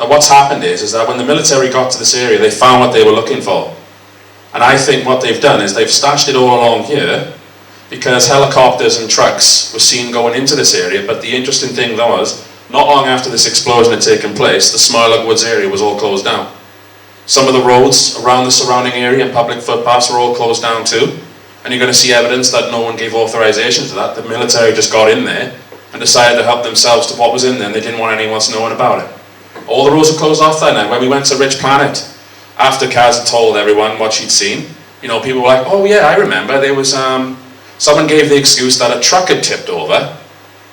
that what's happened is that when the military got to this area, they found what they were looking for. And I think what they've done is they've stashed it all along here, because helicopters and trucks were seen going into this area. But the interesting thing was, not long after this explosion had taken place, the Smirlock Woods area was all closed down. Some of the roads around the surrounding area and public footpaths were all closed down too. And you're going to see evidence that no one gave authorization to that. The military just got in there and decided to help themselves to what was in there, and they didn't want anyone else knowing about it. All the roads were closed off that night. When we went to Rich Planet, after Caz had told everyone what she'd seen, you know, people were like, oh yeah, I remember, there was, someone gave the excuse that a truck had tipped over,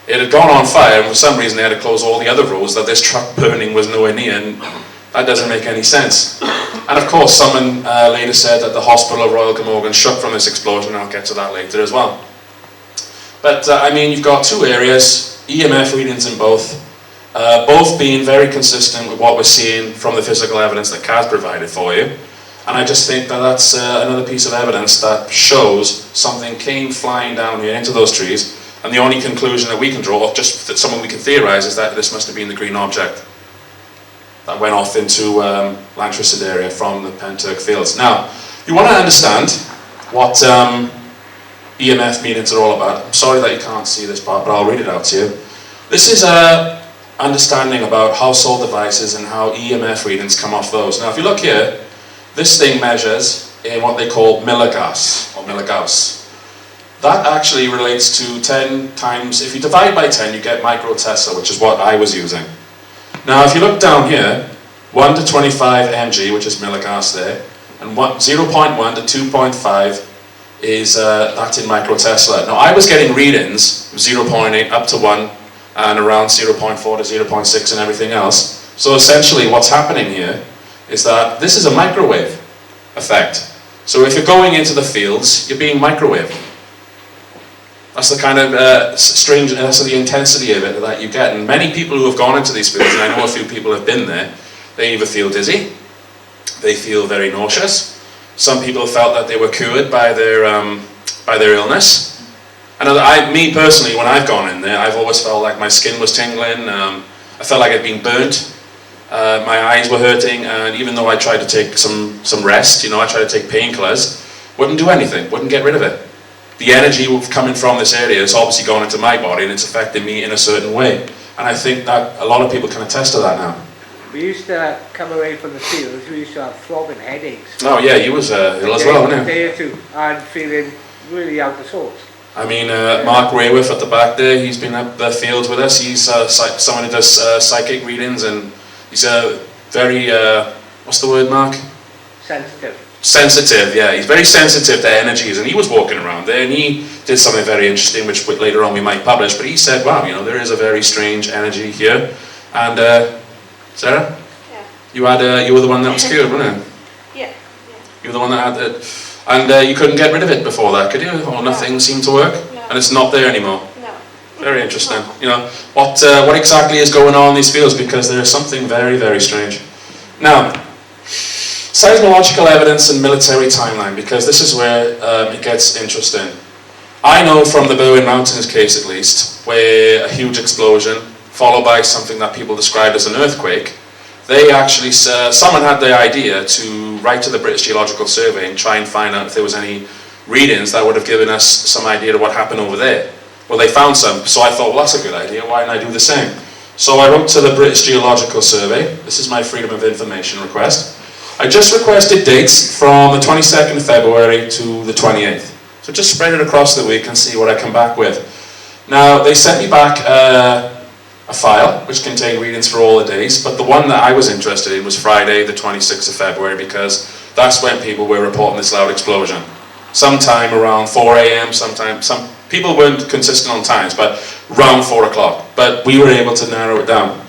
it had gone on fire, and for some reason they had to close all the other roads, that this truck burning was nowhere near, and that doesn't make any sense. And of course, someone later said that the hospital of Royal Glamorgan shook from this explosion, and I'll get to that later as well. But, I mean, you've got two areas, EMF readings in both being very consistent with what we're seeing from the physical evidence that Caz provided for you. And I just think that that's another piece of evidence that shows something came flying down here into those trees, and the only conclusion that we can draw, just that something we can theorise, is that this must have been the green object that went off into Lantricid area from the Pentyrch fields. Now, you want to understand what EMF meetings are all about. I'm sorry that you can't see this part, but I'll read it out to you. This is understanding about household devices and how EMF readings come off those. Now, if you look here, this thing measures in what they call milligauss, or milligauss. That actually relates to 10 times, if you divide by 10, you get microtesla, which is what I was using. Now, if you look down here, 1 to 25 mg, which is milligauss there, and 0.1 to 2.5 is that's in microtesla. Now, I was getting readings from 0.8 up to 1, and around 0.4 to 0.6 and everything else. So essentially what's happening here is that this is a microwave effect. So if you're going into the fields, you're being microwaved. That's the kind of strange, that's the intensity of it that you get. And many people who have gone into these fields, and I know a few people have been there, they either feel dizzy, they feel very nauseous. Some people felt that they were cured by their illness. And me personally, when I've gone in there, I've always felt like my skin was tingling, I felt like I'd been burnt, my eyes were hurting, and even though I tried to take some rest, you know, I tried to take painkillers, wouldn't do anything, wouldn't get rid of it. The energy coming from this area is obviously going into my body, and it's affecting me in a certain way. And I think that a lot of people can attest to that now. We used to come away from the fields, we used to have throbbing headaches. Oh yeah, you was ill as well, wasn't you? A day or two, and feeling really out of sorts. I mean, Mark Rayworth at the back there, he's been up the fields with us. He's someone who does psychic readings, and he's very, what's the word, Mark? Sensitive. Sensitive, yeah. He's very sensitive to energies, and he was walking around there, and he did something very interesting, which later on we might publish, but he said, wow, you know, there is a very strange energy here. And, Sarah? Yeah. You were the one that was cured, weren't you? Yeah. You were the one that had it. And you couldn't get rid of it before that, could you? Or nothing seemed to work? No. And it's not there anymore? No. Very interesting. You know, what exactly is going on in these fields? Because there's something very, very strange. Now, seismological evidence and military timeline, because this is where it gets interesting. I know from the Berwyn Mountains case at least, where a huge explosion, followed by something that people described as an earthquake, they actually, someone had the idea to write to the British Geological Survey and try and find out if there was any readings that would have given us some idea of what happened over there. Well, they found some, so I thought, well, that's a good idea, why don't I do the same? So I wrote to the British Geological Survey. This is my Freedom of Information request. I just requested dates from the 22nd of February to the 28th. So just spread it across the week and see what I come back with. Now, they sent me back a file which contained readings for all the days, but the one that I was interested in was Friday the 26th of February, because that's when people were reporting this loud explosion. Sometime around 4 a.m, some people weren't consistent on times, but around 4 o'clock. But we were able to narrow it down.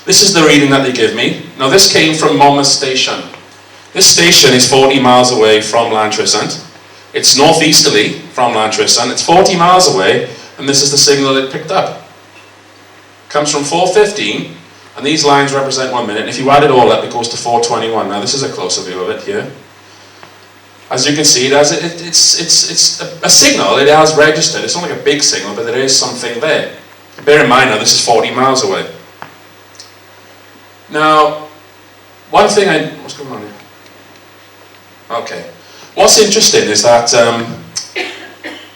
This is the reading that they give me. Now this came from Monmouth Station. This station is 40 miles away from Lantricid. It's northeasterly from Lantricid. It's 40 miles away, and this is the signal it picked up. Comes from 4:15, and these lines represent 1 minute. And if you add it all up, it goes to 4:21. Now this is a closer view of it here. As you can see, it's a signal. It has registered. It's not like a big signal, but there is something there. Bear in mind now, this is 40 miles away. Now, one thing what's going on here? Okay. What's interesting is that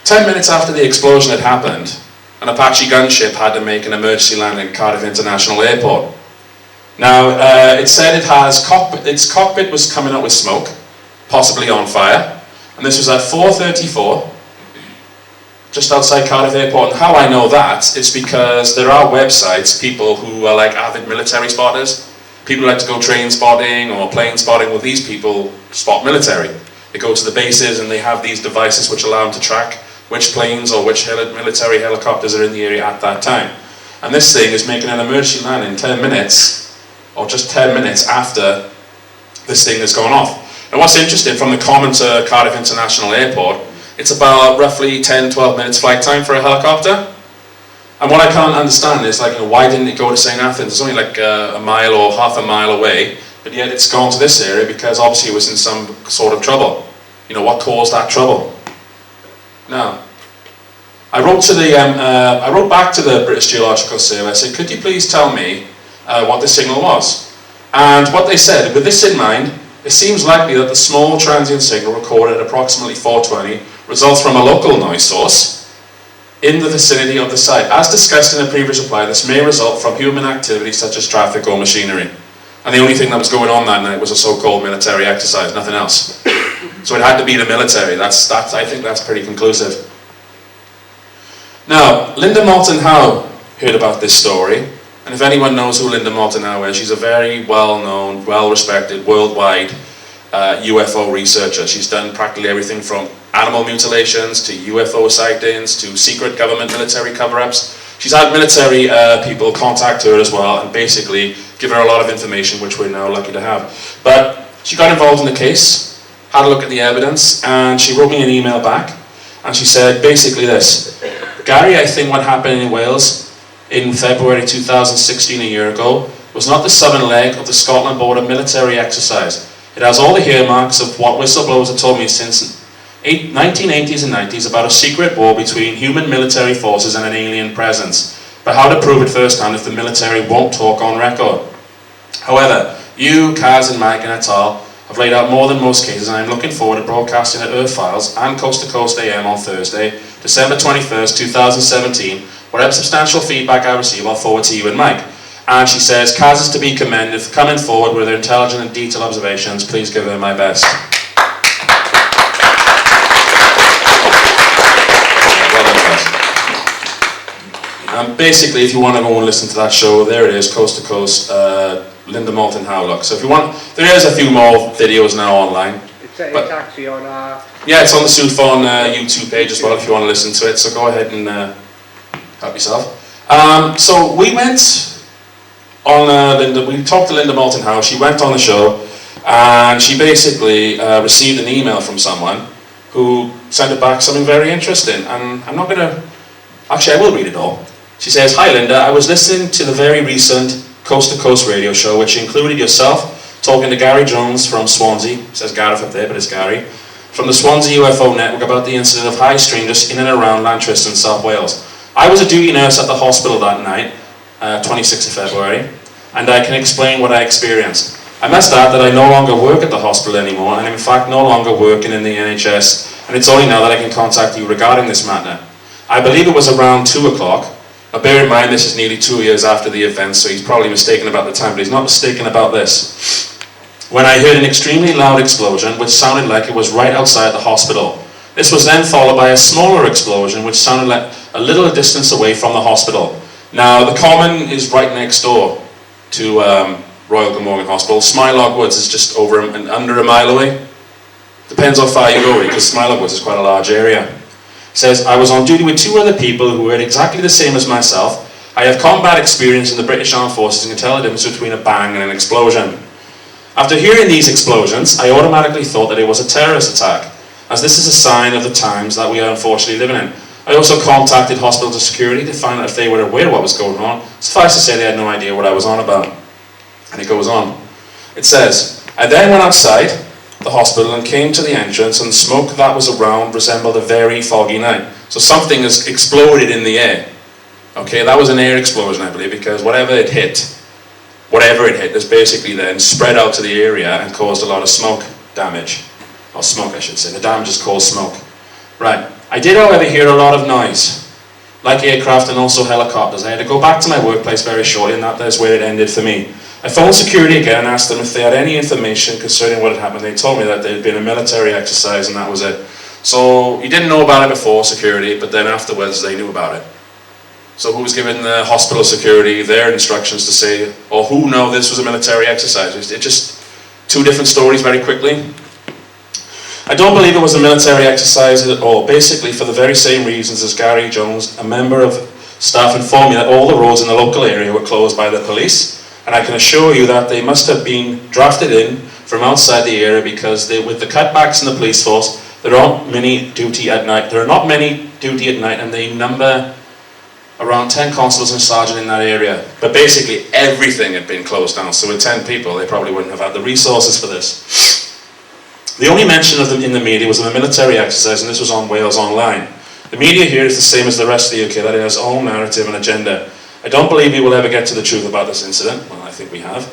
10 minutes after the explosion had happened, an Apache gunship had to make an emergency landing at Cardiff International Airport. Now, it said its cockpit was coming up with smoke, possibly on fire, and this was at 4:34, just outside Cardiff Airport. And how I know that is because there are websites, people who are like avid military spotters, people who like to go train spotting or plane spotting. Well, these people spot military. They go to the bases and they have these devices which allow them to track which planes or which military helicopters are in the area at that time. And this thing is making an emergency landing in 10 minutes, or just 10 minutes after this thing has gone off. And what's interesting, from the Common to Cardiff International Airport, it's about roughly 10-12 minutes flight time for a helicopter. And what I can't understand is, like, why didn't it go to St. Athens? It's only like a mile or half a mile away, but yet it's gone to this area because obviously it was in some sort of trouble. What caused that trouble? Now, I wrote back to the British Geological Survey. I said, could you please tell me what the signal was? And what they said, with this in mind, it seems likely that the small transient signal recorded at approximately 4:20 results from a local noise source in the vicinity of the site. As discussed in a previous reply, this may result from human activity such as traffic or machinery. And the only thing that was going on that night was a so-called military exercise, nothing else. So it had to be the military. I think that's pretty conclusive. Now, Linda Moulton Howe heard about this story, and if anyone knows who Linda Moulton Howe is, she's a very well-known, well-respected, worldwide UFO researcher. She's done practically everything from animal mutilations to UFO sightings to secret government military cover-ups. She's had military people contact her as well and basically give her a lot of information, which we're now lucky to have. But she got involved in the case, had a look at the evidence, and she wrote me an email back, and she said basically this: Gary, I think what happened in Wales in February 2016, a year ago, was not the southern leg of the Scotland border military exercise. It has all the earmarks of what whistleblowers have told me since 1980s and 90s about a secret war between human military forces and an alien presence. But how to prove it firsthand if the military won't talk on record? However, you, Caz and Mike and et al. Have laid out more than most cases, and I'm looking forward to broadcasting at Earth Files and Coast to Coast AM on Thursday, December 21st, 2017. Whatever substantial feedback I receive, I'll forward to you and Mike. And she says, Caz is to be commended for coming forward with her intelligent and detailed observations. Please give her my best. Basically, if you want to go and listen to that show, there it is, Coast to Coast, Linda Moulton Howe. Look. So if you want, there is a few more videos now online. It's actually on our... Yeah, it's on the Sufon YouTube page as well if you want to listen to it, so go ahead and help yourself. So we went on we talked to Linda Moulton Howe. She went on the show and she basically received an email from someone who sent it back something very interesting, and I'm not going to... Actually, I will read it all. She says, "Hi Linda, I was listening to the very recent Coast to Coast radio show, which included yourself talking to Gari Jones from Swansea," it says Gareth up there, but it's Gary, "from the Swansea UFO Network about the incident of high strangers in and around Lantryston, South Wales. I was a duty nurse at the hospital that night, 26th of February, and I can explain what I experienced. I must add that I no longer work at the hospital anymore, and I'm in fact no longer working in the NHS, and it's only now that I can contact you regarding this matter. I believe it was around 2 o'clock. Now bear in mind this is nearly 2 years after the event, so he's probably mistaken about the time, but he's not mistaken about this. When I heard an extremely loud explosion, which sounded like it was right outside the hospital. This was then followed by a smaller explosion, which sounded like a little distance away from the hospital. Now the Common is right next door to Royal Glamorgan Hospital. Smailog Woods is just over and under a mile away. Depends how far you go, because Smailog Woods is quite a large area. Says, I was on duty with 2 other people who were exactly the same as myself. I have combat experience in the British Armed Forces and can tell the difference between a bang and an explosion. After hearing these explosions, I automatically thought that it was a terrorist attack, as this is a sign of the times that we are unfortunately living in. I also contacted hospital security to find out if they were aware of what was going on. Suffice to say, they had no idea what I was on about. And it goes on. It says, I then went outside the hospital and came to the entrance, and the smoke that was around resembled a very foggy night. So something has exploded in the air. Okay, that was an air explosion, I believe, because whatever it hit whatever it hit has basically then spread out to the area and caused a lot of smoke damage. Or smoke, I should say. The damage is called smoke. Right. I did, however, hear a lot of noise, like aircraft and also helicopters. I had to go back to my workplace very shortly, and that's where it ended for me. I phoned security again and asked them if they had any information concerning what had happened. They told me that there had been a military exercise and that was it. So you didn't know about it before, security, but then afterwards they knew about it. So who was giving the hospital security their instructions to say, or who know this was a military exercise? It's just two different stories very quickly. I don't believe it was a military exercise at all, basically for the very same reasons as Gari Jones, a member of staff informed me that all the roads in the local area were closed by the police, and I can assure you that they must have been drafted in from outside the area because with the cutbacks in the police force, there aren't many duty at night. There are not many duty at night, and they number around 10 constables and sergeant in that area. But basically everything had been closed down, so with 10 people they probably wouldn't have had the resources for this. The only mention of them in the media was of a military exercise, and this was on Wales Online. The media here is the same as the rest of the UK, that it has its own narrative and agenda. I don't believe we will ever get to the truth about this incident. Well, I think we have.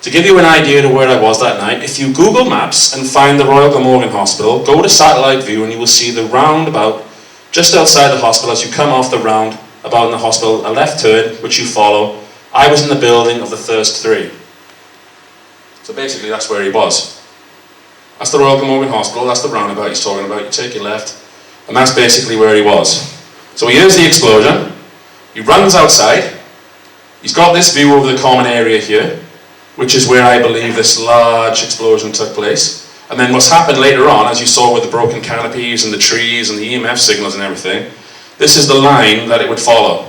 To give you an idea of where I was that night, if you Google Maps and find the Royal Glamorgan Hospital, go to satellite view and you will see the roundabout just outside the hospital. As you come off the roundabout in the hospital, a left turn, which you follow. I was in the building of the first three. So basically that's where he was. That's the Royal Glamorgan Hospital, that's the roundabout he's talking about. You take your left, and that's basically where he was. So he hears the explosion, he runs outside, he's got this view over the common area here, which is where I believe this large explosion took place. And then what's happened later on, as you saw with the broken canopies and the trees and the EMF signals and everything, this is the line that it would follow.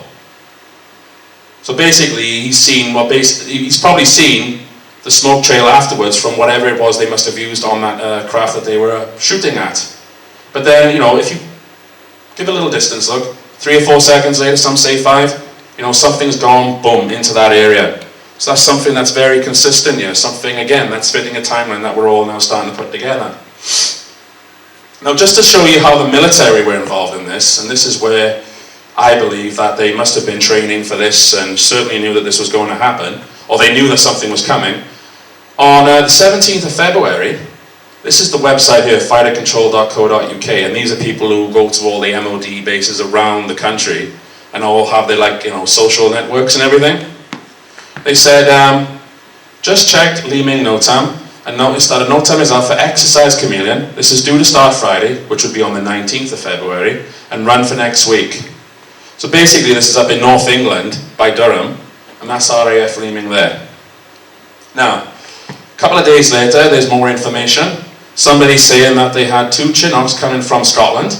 So basically he's probably seen the smoke trail afterwards from whatever it was they must have used on that craft that they were shooting at. But then, if you give a little distance look, 3 or 4 seconds later, some say 5, something's gone, boom, into that area. So that's something that's very consistent here, something, again, that's fitting a timeline that we're all now starting to put together. Now, just to show you how the military were involved in this, and this is where I believe that they must have been training for this and certainly knew that this was going to happen, or they knew that something was coming. On the 17th of February, this is the website here, fightercontrol.co.uk, and these are people who go to all the MOD bases around the country and all have their social networks and everything. They said, just checked Li Ming Notam and noticed that a NOTAM is out for Exercise Chameleon. This is due to start Friday, which would be on the 19th of February, and run for next week. So basically this is up in North England by Durham, and that's RAF Li Ming there. Now, a couple of days later, there's more information. Somebody's saying that they had 2 Chinooks coming from Scotland,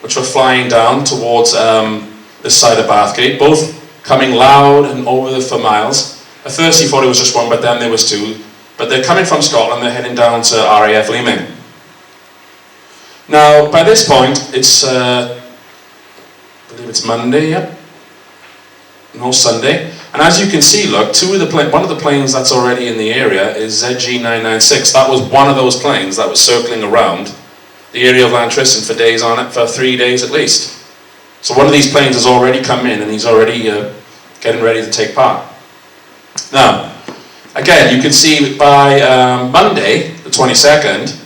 which were flying down towards this side of Bathgate, both coming loud and over for miles. At first he thought it was just one, but then there was 2. But they're coming from Scotland, they're heading down to RAF Li Ming. Now, by this point, it's, I believe it's Monday, yeah? No, Sunday. And as you can see, look, one of the planes that's already in the area is ZG996. That was one of those planes that was circling around the area of Lantriston for days on it, for 3 days at least. So one of these planes has already come in and he's already getting ready to take part. Now, again, you can see by Monday, the 22nd,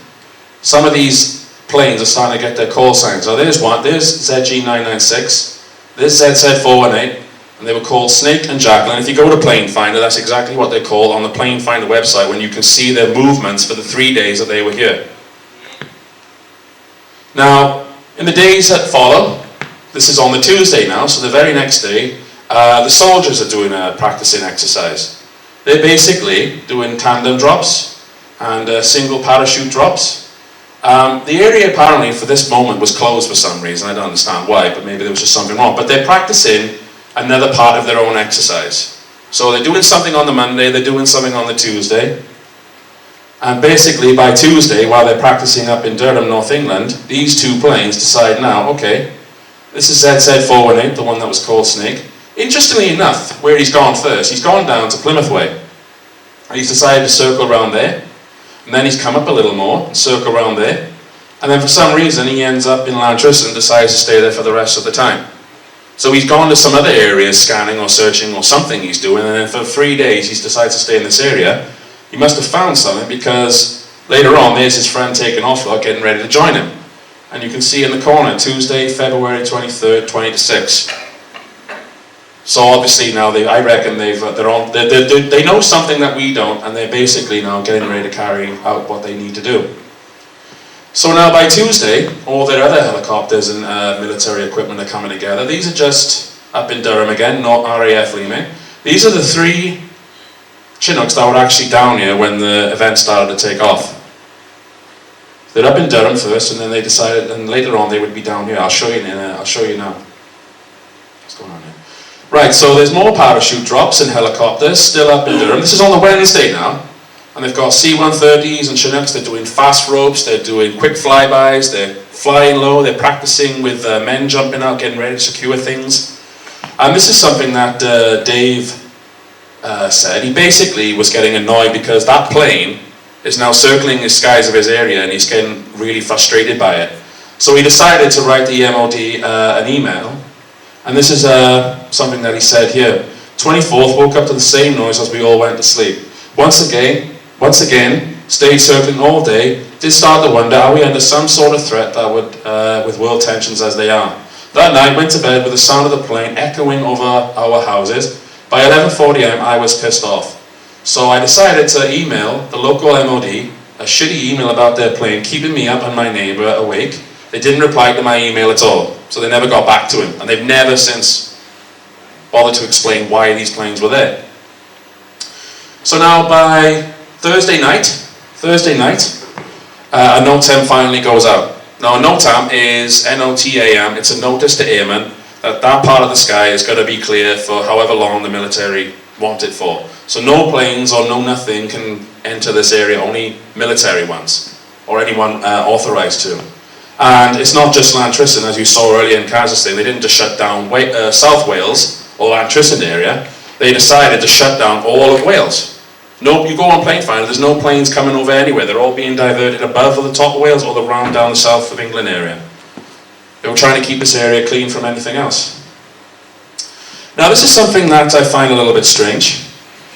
some of these planes are starting to get their call signs. Now there's one, there's ZG996, there's ZZ418, and they were called Snake and Jacqueline. If you go to Plane Finder, that's exactly what they're called on the Plane Finder website, when you can see their movements for the 3 days that they were here. Now, in the days that follow, this is on the Tuesday now, so the very next day, the soldiers are doing a practicing exercise. They're basically doing tandem drops and single parachute drops. The area apparently for this moment was closed for some reason. I don't understand why, but maybe there was just something wrong. But they're practicing another part of their own exercise. So they're doing something on the Monday, they're doing something on the Tuesday. And basically by Tuesday, while they're practicing up in Durham, North England, these 2 planes decide now, okay, this is ZZ418, the one that was called Snake. Interestingly enough, where he's gone first, he's gone down to Plymouth Way. And he's decided to circle around there. And then he's come up a little more and circle around there. And then for some reason he ends up in Lantriston and decides to stay there for the rest of the time. So he's gone to some other areas scanning or searching or something he's doing, and then for 3 days he's decided to stay in this area. He must have found something, because later on there's his friend taking off, getting ready to join him. And you can see in the corner, Tuesday, February 23rd, 20 to 6. So obviously now I reckon they know something that we don't, and they're basically now getting ready to carry out what they need to do. So now by Tuesday, all their other helicopters and military equipment are coming together. These are just up in Durham again, not RAF Lime. These are the 3 Chinooks that were actually down here when the event started to take off. They're up in Durham first, and then they decided, and later on they would be down here. I'll show you now. What's going on here? Right, so there's more parachute drops and helicopters still up in Durham. This is on the Wednesday now. And they've got C-130s and Chinooks. They're doing fast ropes, they're doing quick flybys, they're flying low, they're practicing with men jumping out, getting ready to secure things. And this is something that Dave said. He basically was getting annoyed because that plane is now circling the skies of his area, and he's getting really frustrated by it. So he decided to write the MOD an email, and this is something that he said here. 24th, woke up to the same noise as we all went to sleep. Once again, stayed circling all day, did start to wonder, are we under some sort of threat that would, with world tensions as they are? That night, went to bed with the sound of the plane echoing over our houses. By 11:40 am, I was pissed off. So I decided to email the local MOD a shitty email about their plane, keeping me up and my neighbour awake. They didn't reply to my email at all, so they never got back to him, and they've never since bothered to explain why these planes were there. So now by Thursday night, a NOTAM finally goes out. Now a NOTAM is N-O-T-A-M, it's a notice to airmen that that part of the sky is going to be clear for however long the military want it for. So no planes or no nothing can enter this area, only military ones, or anyone authorised to. And it's not just Llantristen, as you saw earlier in Kazakhstan. They didn't just shut down South Wales or Llantristen area, they decided to shut down all of Wales. No, you go on plane finder, there's no planes coming over anywhere. They're all being diverted above or the top of Wales or the round down the south of England area. They were trying to keep this area clean from anything else. Now this is something that I find a little bit strange.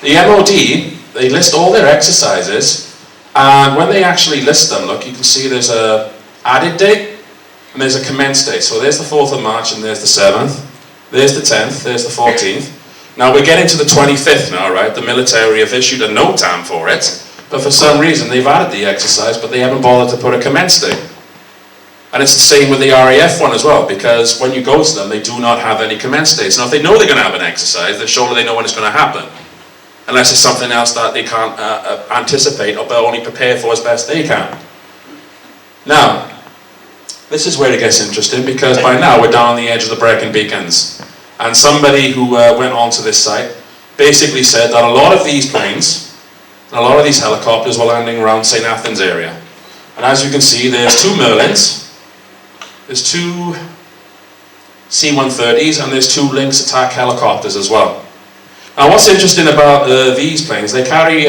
The MOD, they list all their exercises, and when they actually list them, look, you can see there's a added date and there's a commence date. So there's the 4th of March and there's the 7th. There's the 10th, there's the 14th. Now we're getting to the 25th now, right? The military have issued a NOTAM for it, but for some reason they've added the exercise, but they haven't bothered to put a commence date. And it's the same with the RAF one as well, because when you go to them, they do not have any commence dates. Now if they know they're going to have an exercise, then surely they know when it's going to happen. Unless it's something else that they can't anticipate or only prepare for as best they can. Now, this is where it gets interesting, because by now we're down on the edge of the Brecon Beacons. And somebody who went onto this site basically said that a lot of these planes, and a lot of these helicopters were landing around St. Athens area. And as you can see, there's 2 Merlins, there's 2 C-130s, and there's 2 Lynx attack helicopters as well. Now what's interesting about these planes, they carry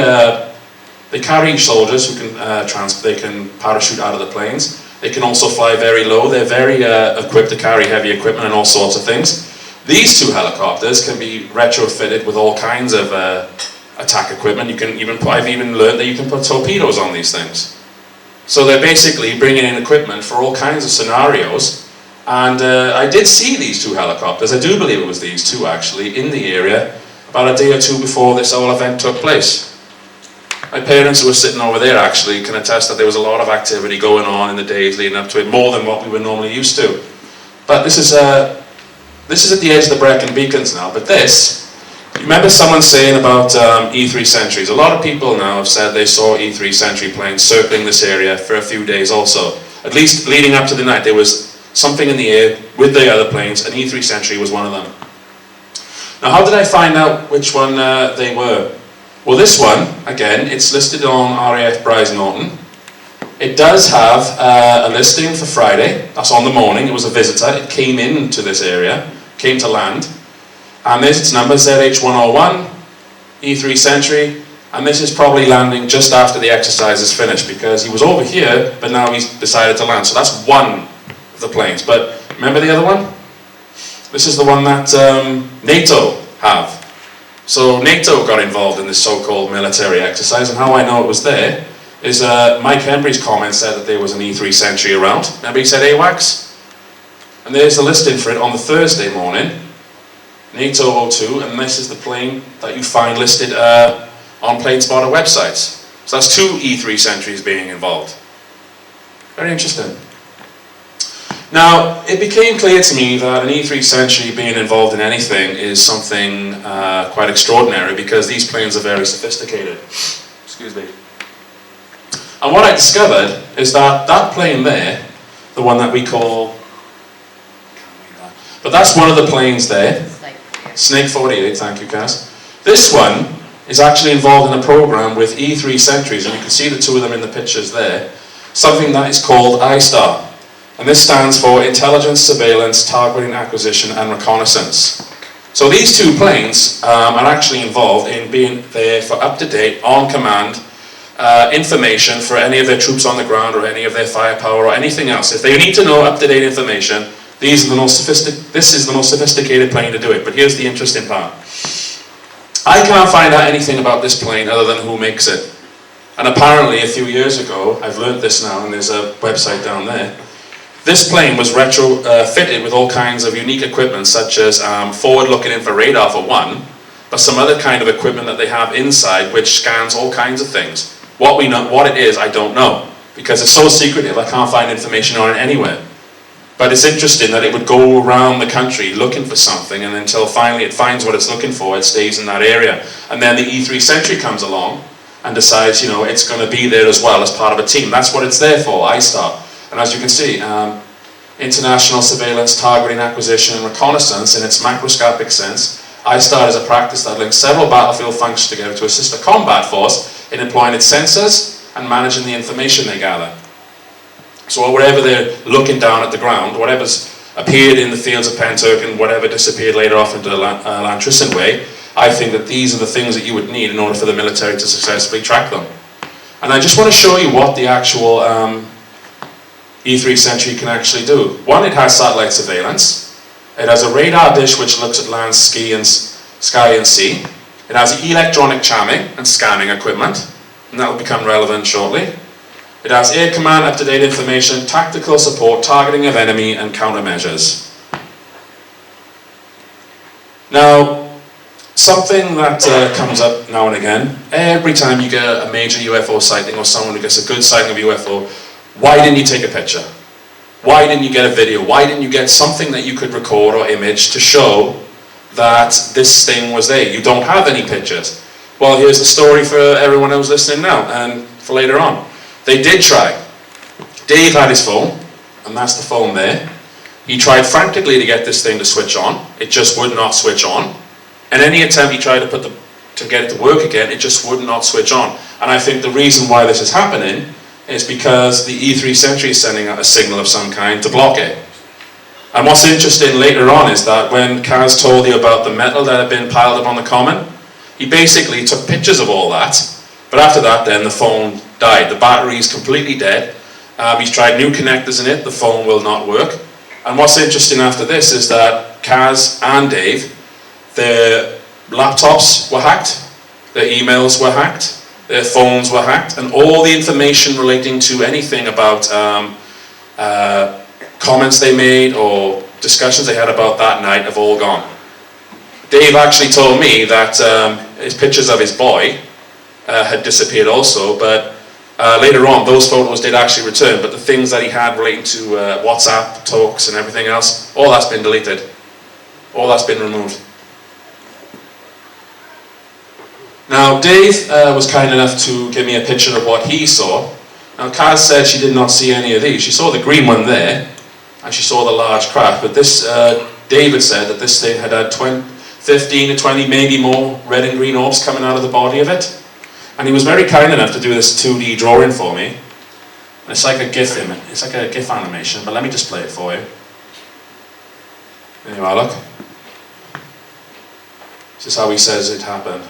soldiers who can, they can parachute out of the planes. They can also fly very low. They're very equipped to carry heavy equipment and all sorts of things. These 2 helicopters can be retrofitted with all kinds of attack equipment. You can even I've even learned that you can put torpedoes on these things. So they're basically bringing in equipment for all kinds of scenarios. And I did see these 2 helicopters. I do believe it was these 2 actually in the area about a day or 2 before this whole event took place. My parents who were sitting over there actually can attest that there was a lot of activity going on in the days leading up to it, more than what we were normally used to. But this is at the edge of the Brecon Beacons now, but this, you remember someone saying about E3 Sentries? A lot of people now have said they saw E3 Sentry planes circling this area for a few days also. At least leading up to the night, there was something in the air with the other planes, and E3 Sentry was one of them. Now how did I find out which one they were? Well, this one, again, it's listed on RAF Bryce Norton. It does have a listing for Friday. That's on the morning. It was a visitor. It came into this area, came to land. And there's its number, ZH101, E3 Sentry. And this is probably landing just after the exercise is finished, because he was over here, but now he's decided to land. So that's one of the planes. But remember the other one? This is the one that NATO have. So NATO got involved in this so-called military exercise, and how I know it was there is Mike Embry's comment said that there was an E3 Sentry around. Remember he said AWACS? And there's the listing for it on the Thursday morning, NATO 02, and this is the plane that you find listed on plane spotter websites. So that's 2 E3 Sentries being involved. Very interesting. Now, it became clear to me that an E3 Sentry being involved in anything is something quite extraordinary, because these planes are very sophisticated. Excuse me. And what I discovered is that that plane there, the one that we call, but that's one of the planes there, Snake 48, thank you, Caz. This one is actually involved in a program with E3 Sentries, and you can see the 2 of them in the pictures there, something that is called ISTAR. And this stands for Intelligence, Surveillance, Targeting, Acquisition and Reconnaissance. So these 2 planes are actually involved in being there for up-to-date, on-command information for any of their troops on the ground or any of their firepower or anything else. If they need to know up-to-date information, this is the most sophisticated plane to do it. But here's the interesting part. I can't find out anything about this plane other than who makes it. And apparently a few years ago, I've learned this now, and there's a website down there, this plane was fitted with all kinds of unique equipment, such as forward-looking infrared radar for one, but some other kind of equipment that they have inside which scans all kinds of things. What it is, I don't know, because it's so secretive, I can't find information on it anywhere. But it's interesting that it would go around the country looking for something, and until finally it finds what it's looking for, it stays in that area. And then the E3 Sentry comes along and decides, it's going to be there as well as part of a team. That's what it's there for, ISTAR. And as you can see, International Surveillance, Targeting, Acquisition and Reconnaissance in its macroscopic sense, ISTAR is a practice that links several battlefield functions together to assist a combat force in employing its sensors and managing the information they gather. So wherever they're looking down at the ground, whatever's appeared in the fields of Pentyrch and whatever disappeared later off into Lantricin Way, I think that these are the things that you would need in order for the military to successfully track them. And I just want to show you what the actual E3 Sentry can actually do. One, it has satellite surveillance. It has a radar dish which looks at land, sky and sea. It has electronic jamming and scanning equipment, and that will become relevant shortly. It has air command, up-to-date information, tactical support, targeting of enemy and countermeasures. Now, something that comes up now and again, every time you get a major UFO sighting or someone who gets a good sighting of UFO, why didn't you take a picture? Why didn't you get a video? Why didn't you get something that you could record or image to show that this thing was there? You don't have any pictures. Well, here's the story for everyone who's listening now and for later on. They did try. Dave had his phone, and that's the phone there. He tried frantically to get this thing to switch on. It just would not switch on. And any attempt he tried to get it to work again, it just would not switch on. And I think the reason why this is happening is because the E3 Sentry is sending out a signal of some kind to block it. And what's interesting later on is that when Caz told you about the metal that had been piled up on the common, he basically took pictures of all that. But after that, then the phone died. The battery is completely dead. He's tried new connectors in it. The phone will not work. And what's interesting after this is that Caz and Dave, their laptops were hacked, their emails were hacked, their phones were hacked, and all the information relating to anything about comments they made or discussions they had about that night have all gone. Dave actually told me that his pictures of his boy had disappeared also, but later on those photos did actually return, but the things that he had relating to WhatsApp talks and everything else, all that's been deleted. All that's been removed. Now Dave was kind enough to give me a picture of what he saw. Now Caz said she did not see any of these. She saw the green one there, and she saw the large craft, but this, David said that this thing had 15 to 20, maybe more red and green orbs coming out of the body of it. And he was very kind enough to do this 2D drawing for me. It's like a GIF image. It's like a GIF animation, but let me just play it for you. There you are, look. This is how he says it happened.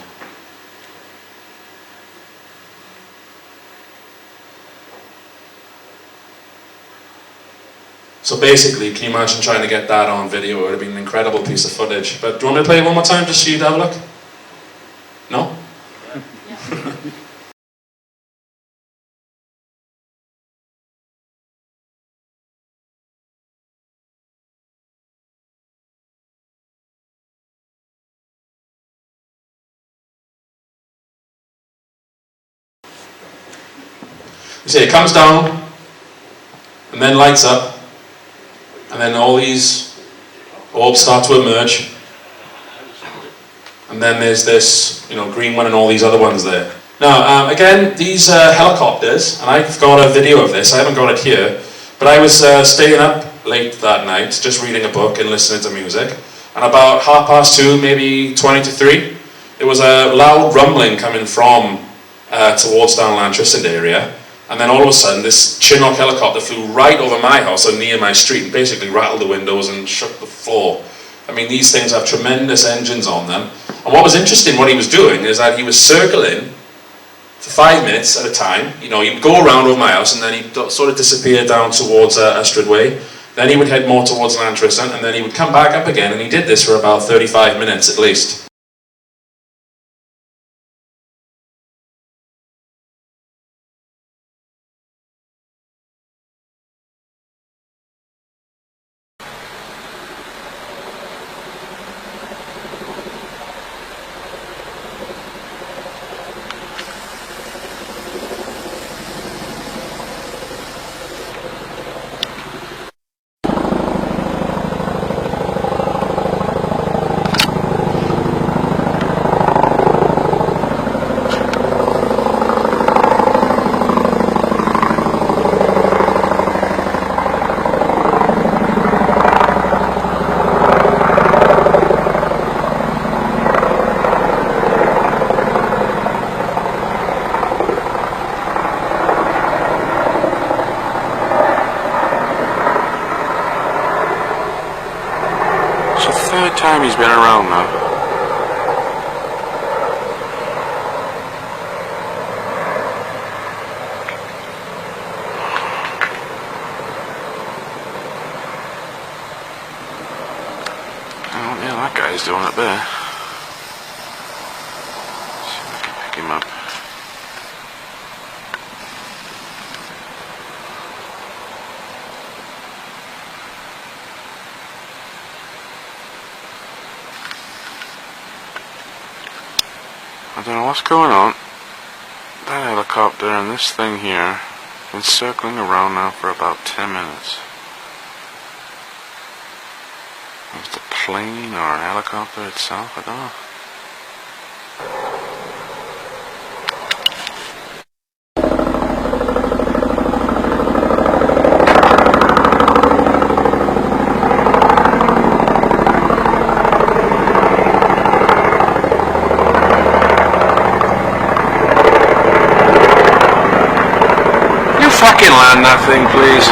So basically, can you imagine trying to get that on video? It would have been an incredible piece of footage. But do you want me to play it one more time just so you have a look? No? You see, it comes down, and then lights up, and then all these orbs start to emerge, and then there's this, green one and all these other ones there. Now, again, these helicopters, and I've got a video of this, I haven't got it here, but I was staying up late that night, just reading a book and listening to music, and about 2:30, maybe 20 to 3, there was a loud rumbling coming from towards down Lantrysond area. And then all of a sudden, this Chinook helicopter flew right over my house and near my street and basically rattled the windows and shook the floor. I mean, these things have tremendous engines on them. And what was interesting, what he was doing, is that he was circling for 5 minutes at a time. He'd go around over my house and then he'd sort of disappear down towards Estrid Way. Then he would head more towards Lantrysond and then he would come back up again, and he did this for about 35 minutes at least. Time he's been around now. Oh yeah, that guy's doing it there. See if I can pick him up. I don't know what's going on. That helicopter and this thing here have been circling around now for about 10 minutes. Is it a plane or a helicopter itself? I don't know. Fucking land that thing, please.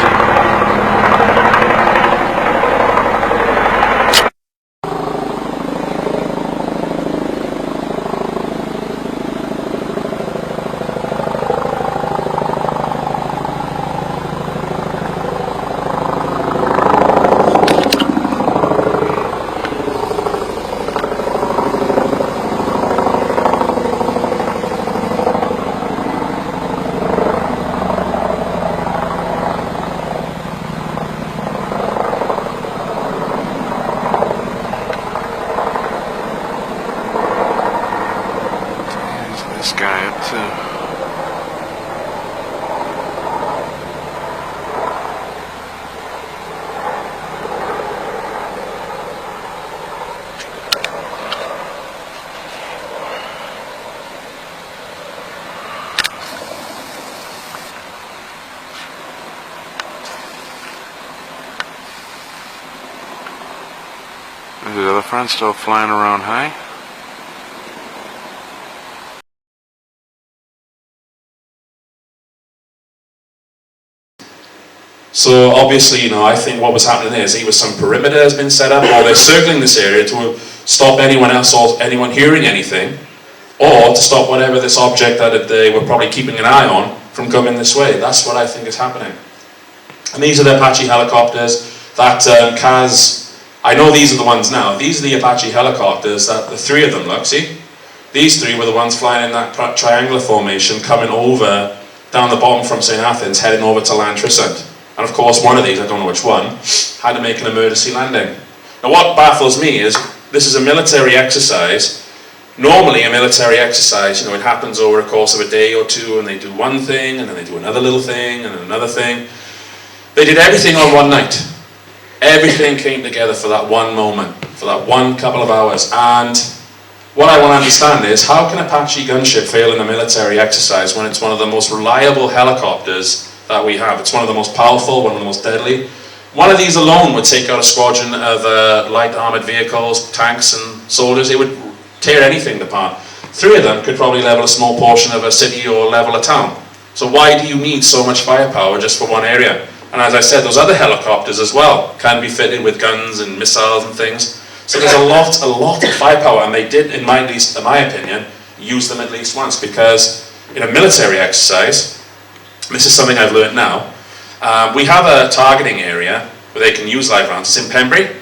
This guy up too. Is the other friend still flying around high? So obviously, I think what was happening there is either some perimeter has been set up, or they're circling this area to stop anyone else or anyone hearing anything, or to stop whatever this object that they were probably keeping an eye on from coming this way. That's what I think is happening. And these are the Apache helicopters that Caz, I know these are the ones now, these are the Apache helicopters that the three of them look, see? These three were the ones flying in that triangular formation, coming over, down the bottom from St. Athens, heading over to Llantrisant. And of course, one of these, I don't know which one, had to make an emergency landing. Now what baffles me is, this is a military exercise. Normally a military exercise, it happens over a course of a day or two, and they do one thing, and then they do another little thing, and then another thing. They did everything on one night. Everything came together for that one moment, for that one couple of hours. And what I want to understand is, how can Apache gunship fail in a military exercise when it's one of the most reliable helicopters that we have? It's one of the most powerful, one of the most deadly. One of these alone would take out a squadron of light armoured vehicles, tanks and soldiers. It would tear anything apart. Three of them could probably level a small portion of a city or level a town. So why do you need so much firepower just for one area? And as I said, those other helicopters as well can be fitted with guns and missiles and things. So there's a lot of firepower, and they did, in my opinion, use them at least once, because in a military exercise, this is something I've learned now, we have a targeting area where they can use live rounds. It's in Pembrey.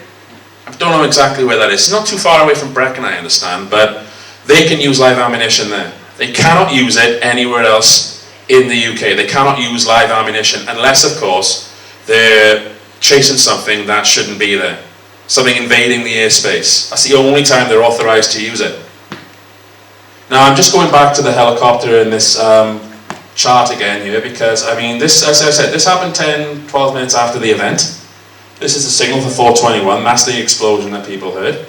I don't know exactly where that is. It's not too far away from Brecon, I understand, but they can use live ammunition there. They cannot use it anywhere else in the UK. They cannot use live ammunition unless, of course, they're chasing something that shouldn't be there. Something invading the airspace. That's the only time they're authorised to use it. Now, I'm just going back to the helicopter in this chart again here, because, this, as I said, this happened 10, 12 minutes after the event. This is the signal for 421. That's the explosion that people heard.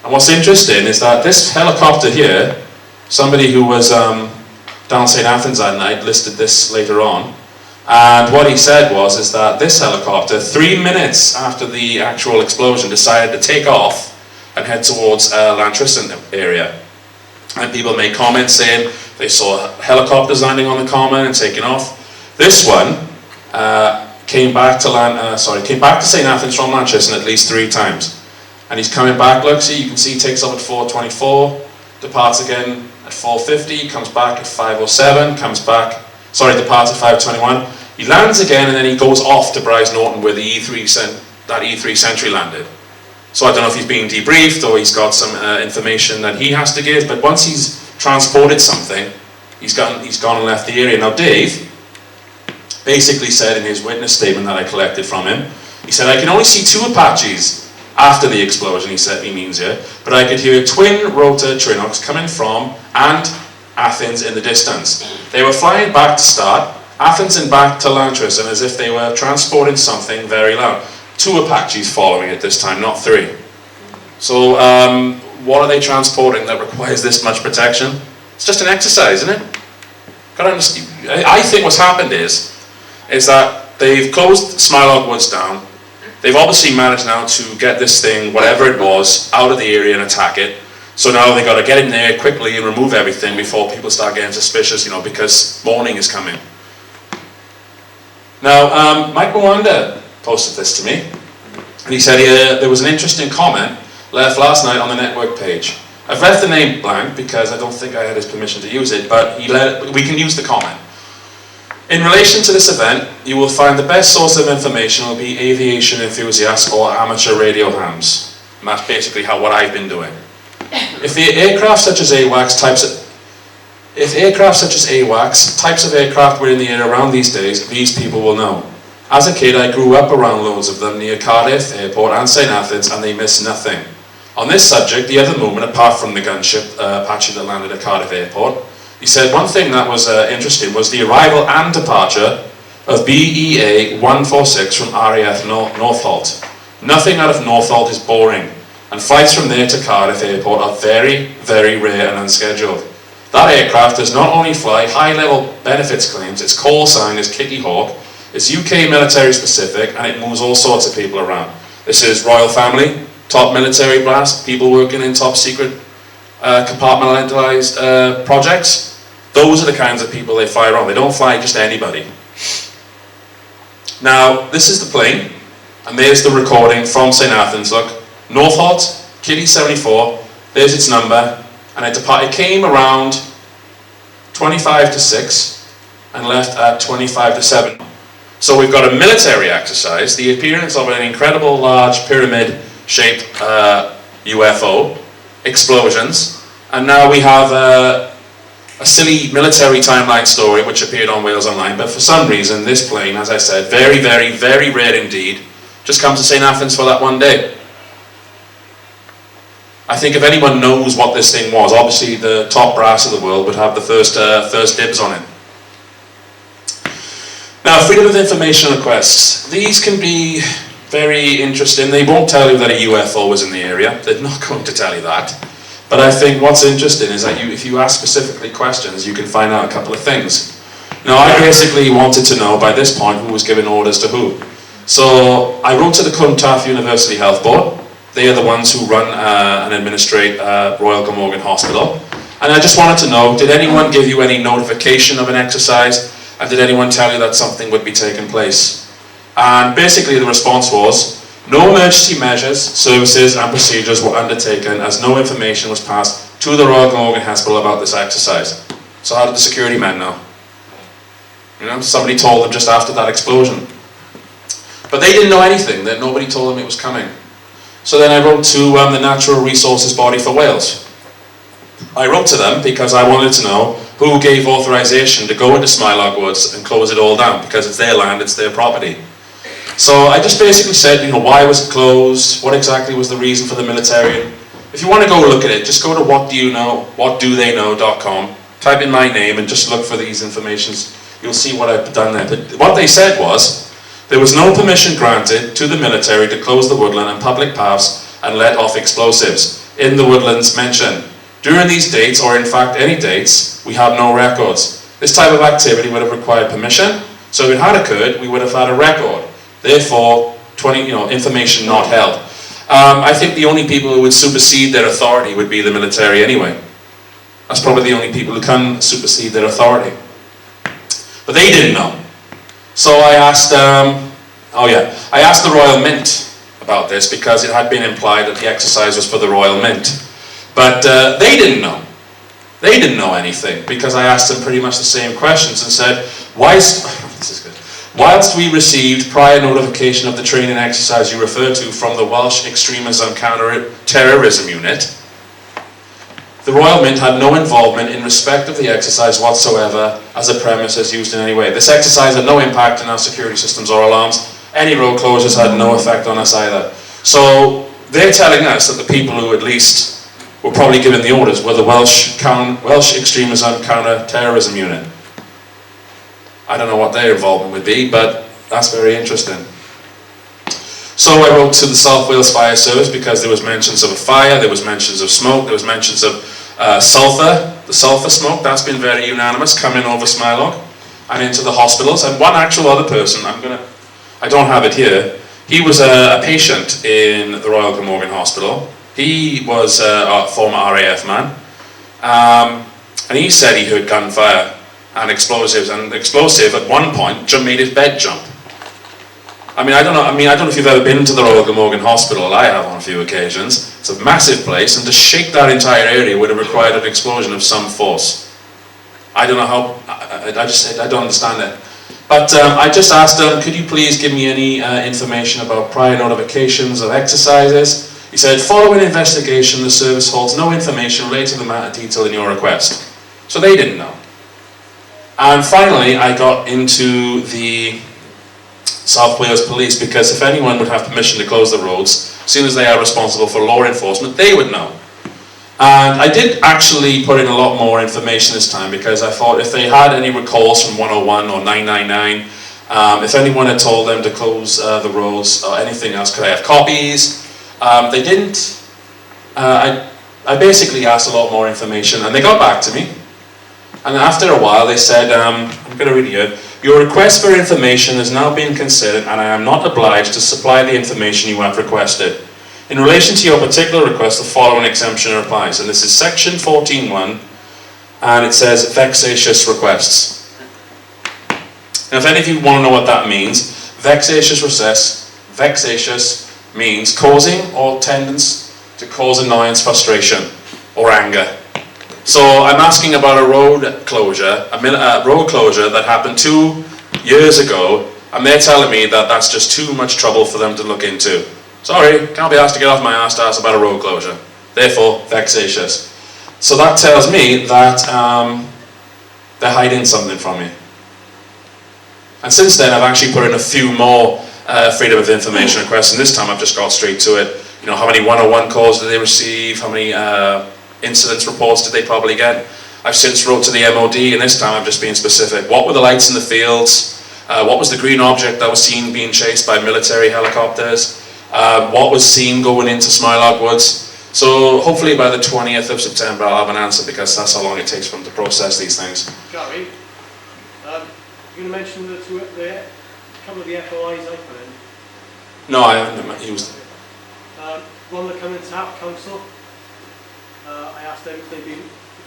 And what's interesting is that this helicopter here, somebody who was down St. Athens that night listed this later on, and what he said is that this helicopter, 3 minutes after the actual explosion, decided to take off and head towards Llantrisant area. And people made comments saying they saw helicopters landing on the common and taking off. This one came back to St. Athens from Llantrisant at least 3 times. And he's coming back, look, see, you can see he takes off at 4:24, departs again at 4:50, comes back at 5:07, departs at 5:21. He lands again, and then he goes off to Bryce Norton where the E3 Sentry landed. So I don't know if he's being debriefed or he's got some information that he has to give, but once he's transported something, he's gone and left the area. Now Dave basically said in his witness statement that I collected from him, he said, I can only see 2 Apaches after the explosion, he means here, but I could hear twin rotor Trinocs coming from and Athens in the distance. They were flying back to start, Athens and back to Llantrisant, as if they were transporting something very loud. 2 Apaches following it this time, not 3. So what are they transporting that requires this much protection? It's just an exercise, isn't it? Gotta understand. I think what's happened is that they've closed Smilog Woods down. They've obviously managed now to get this thing, whatever it was, out of the area and attack it. So now they've got to get in there quickly and remove everything before people start getting suspicious, because morning is coming. Now, Mike Maunder posted this to me, and he said there was an interesting comment left last night on the network page. I've left the name blank because I don't think I had his permission to use it, but we can use the comment. In relation to this event, you will find the best source of information will be aviation enthusiasts or amateur radio hams. And that's basically what I've been doing. If aircraft such as AWACS, types of aircraft were in the air around these days, these people will know. As a kid, I grew up around loads of them near Cardiff Airport and St. Athens, and they miss nothing. On this subject, the other movement, apart from the gunship Apache that landed at Cardiff Airport, he said one thing that was interesting was the arrival and departure of BEA 146 from RAF Northolt. Nothing out of Northolt is boring, and flights from there to Cardiff Airport are very, very rare and unscheduled. That aircraft does not only fly high-level benefits claims, its call sign is Kitty Hawk, it's UK military specific, and it moves all sorts of people around. This is royal family, top military brass, people working in top secret compartmentalized projects. Those are the kinds of people they fly around. They don't fly just anybody. Now, this is the plane, and there's the recording from St. Athens. Look, Northolt, Kitty 74, there's its number, and it came around 25 to 6 and left at 25 to 7. So we've got a military exercise, the appearance of an incredible large pyramid-shaped UFO, explosions, and now we have a silly military timeline story which appeared on Wales Online, but for some reason this plane, as I said, very, very, very rare indeed, just comes to St Athens for that one day. I think if anyone knows what this thing was, obviously the top brass of the world would have the first dibs on it. Now, freedom of information requests. These can be very interesting. They won't tell you that a UFO was in the area. They're not going to tell you that. But I think what's interesting is that if you ask specifically questions, you can find out a couple of things. Now, I basically wanted to know by this point who was giving orders to who. So I wrote to the Pentyrch University Health Board. They are the ones who run and administrate Royal Glamorgan Hospital. And I just wanted to know, did anyone give you any notification of an exercise? And did anyone tell you that something would be taking place? And basically the response was, no emergency measures, services and procedures were undertaken as no information was passed to the Royal Glamorgan Hospital about this exercise. So how did the security men know? You know, somebody told them just after that explosion. But they didn't know anything, that nobody told them it was coming. So then I wrote to the Natural Resources Body for Wales. I wrote to them because I wanted to know who gave authorization to go into Smilog Woods and close it all down, because it's their land, it's their property. So I just basically said, you know, why was it closed? What exactly was the reason for the military? If you want to go look at it, just go to whatdoyouknow.com, type in my name and just look for these informations. You'll see what I've done there. But what they said was, there was no permission granted to the military to close the woodland and public paths and let off explosives in the woodlands mentioned. During these dates, or in fact any dates, we have no records. This type of activity would have required permission, so if it had occurred, we would have had a record. Therefore, information not held. I think the only people who would supersede their authority would be the military anyway. That's probably the only people who can supersede their authority. But they didn't know. So I asked, I asked the Royal Mint about this because it had been implied that the exercise was for the Royal Mint. But they didn't know. They didn't know anything because I asked them pretty much the same questions and said, whilst we received prior notification of the training exercise you refer to from the Welsh Extremism Counter-Terrorism Unit, the Royal Mint had no involvement in respect of the exercise whatsoever as a premises used in any way. This exercise had no impact on our security systems or alarms. Any road closures had no effect on us either. So they're telling us that the people who at least were probably given the orders were the Welsh Extremism Counter-Terrorism Unit. I don't know what their involvement would be, but that's very interesting. So I wrote to the South Wales Fire Service because there was mentions of a fire, there was mentions of smoke, there was mentions of sulphur, the sulphur smoke. That's been very unanimous, coming over Smilog and into the hospitals. And one actual other person, I don't have it here, he was a patient in the Royal Glamorgan Hospital. He was a former RAF man, and he said he heard gunfire and explosives, and the explosive at one point made his bed jump. I don't know if you've ever been to the Royal Glamorgan Hospital. I have on a few occasions. It's a massive place, and to shake that entire area would have required an explosion of some force. I don't know how, I don't understand it. But I just asked them, could you please give me any information about prior notifications of exercises? He said, following investigation, the service holds no information related to the matter detailed in your request. So they didn't know. And finally, I got into the South Wales Police, because if anyone would have permission to close the roads, as soon as they are responsible for law enforcement, they would know. And I did actually put in a lot more information this time, because I thought if they had any recalls from 101 or 999, if anyone had told them to close the roads or anything else, could I have copies? They didn't. I basically asked a lot more information, and they got back to me. And after a while they said, I'm going to read it here, your request for information has now been considered and I am not obliged to supply the information you have requested. In relation to your particular request, the following exemption applies. And this is section 14.1, and it says vexatious requests. Now if any of you want to know what that means, vexatious means causing or tendency to cause annoyance, frustration or anger. So I'm asking about a road closure, that happened 2 years ago And they're telling me that that's just too much trouble for them to look into. Sorry, can't be asked to get off my arse to ask about a road closure. Therefore, vexatious. So that tells me that they're hiding something from me. And since then, I've actually put in a few more freedom of information requests, and this time I've just got straight to it. You know, how many 101 calls did they receive? How many incidents reports did they probably get? I've since wrote to the MOD, and this time I've just been specific. What were the lights in the fields? What was the green object that was seen being chased by military helicopters? What was seen going into Smilog Woods? So hopefully by the 20th of September I'll have an answer, because that's how long it takes for them to process these things. Gary, you're going to mention the couple of the FOIs I put in. No, I haven't used them. One that come in TAP Council. I asked them if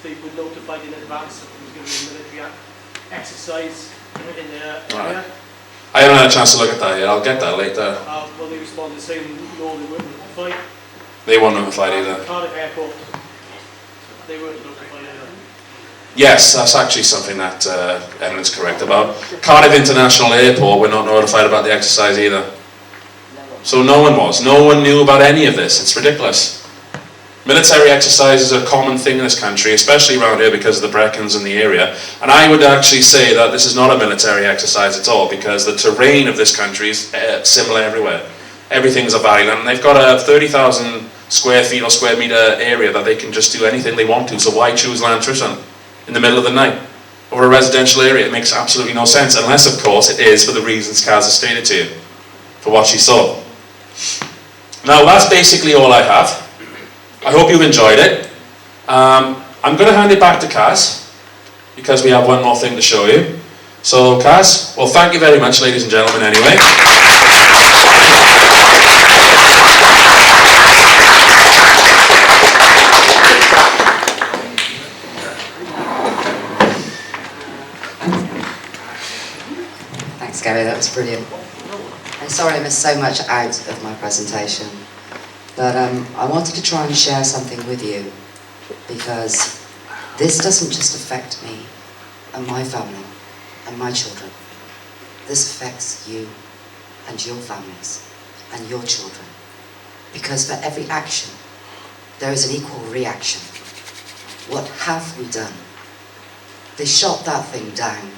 they were notified in advance that there was going to be a military exercise in their area. I haven't had a chance to look at that yet. I'll get that later. Well, they responded saying no, they weren't notified. They weren't notified either. Cardiff Airport, they weren't notified either. Yes, that's actually something that Emlyn's correct about. Cardiff International Airport, we're not notified about the exercise either. So no one was. No one knew about any of this. It's ridiculous. Military exercises are a common thing in this country, especially around here because of the Brecons in the area. And I would actually say that this is not a military exercise at all, because the terrain of this country is similar everywhere. Everything's a valley land. They've got a 30,000 square feet or square meter area that they can just do anything they want to. So why choose Lantrisson in the middle of the night over a residential area? It makes absolutely no sense, unless of course it is for the reasons Caz has stated to you, for what she saw. Now that's basically all I have. I hope you've enjoyed it. I'm going to hand it back to Caz, because we have one more thing to show you. So Caz, well, thank you very much, ladies and gentlemen, anyway. Thanks, Gary, that was brilliant. I'm sorry I missed so much out of my presentation, but I wanted to try and share something with you, because this doesn't just affect me and my family and my children. This affects you and your families and your children, because for every action there is an equal reaction. What have we done? They shot that thing down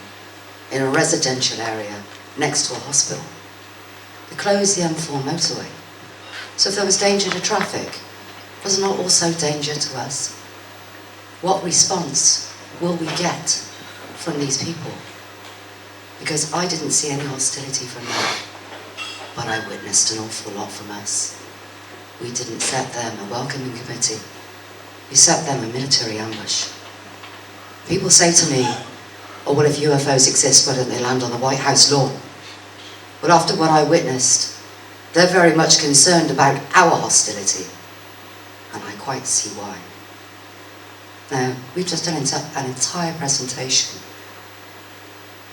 in a residential area next to a hospital. They closed the M4 motorway. So if there was danger to traffic, was there not also danger to us? What response will we get from these people? Because I didn't see any hostility from them, but I witnessed an awful lot from us. We didn't set them a welcoming committee. We set them a military ambush. People say to me, oh, well, if UFOs exist, why don't they land on the White House lawn? But after what I witnessed, they're very much concerned about our hostility, and I quite see why. Now, we've just done an entire presentation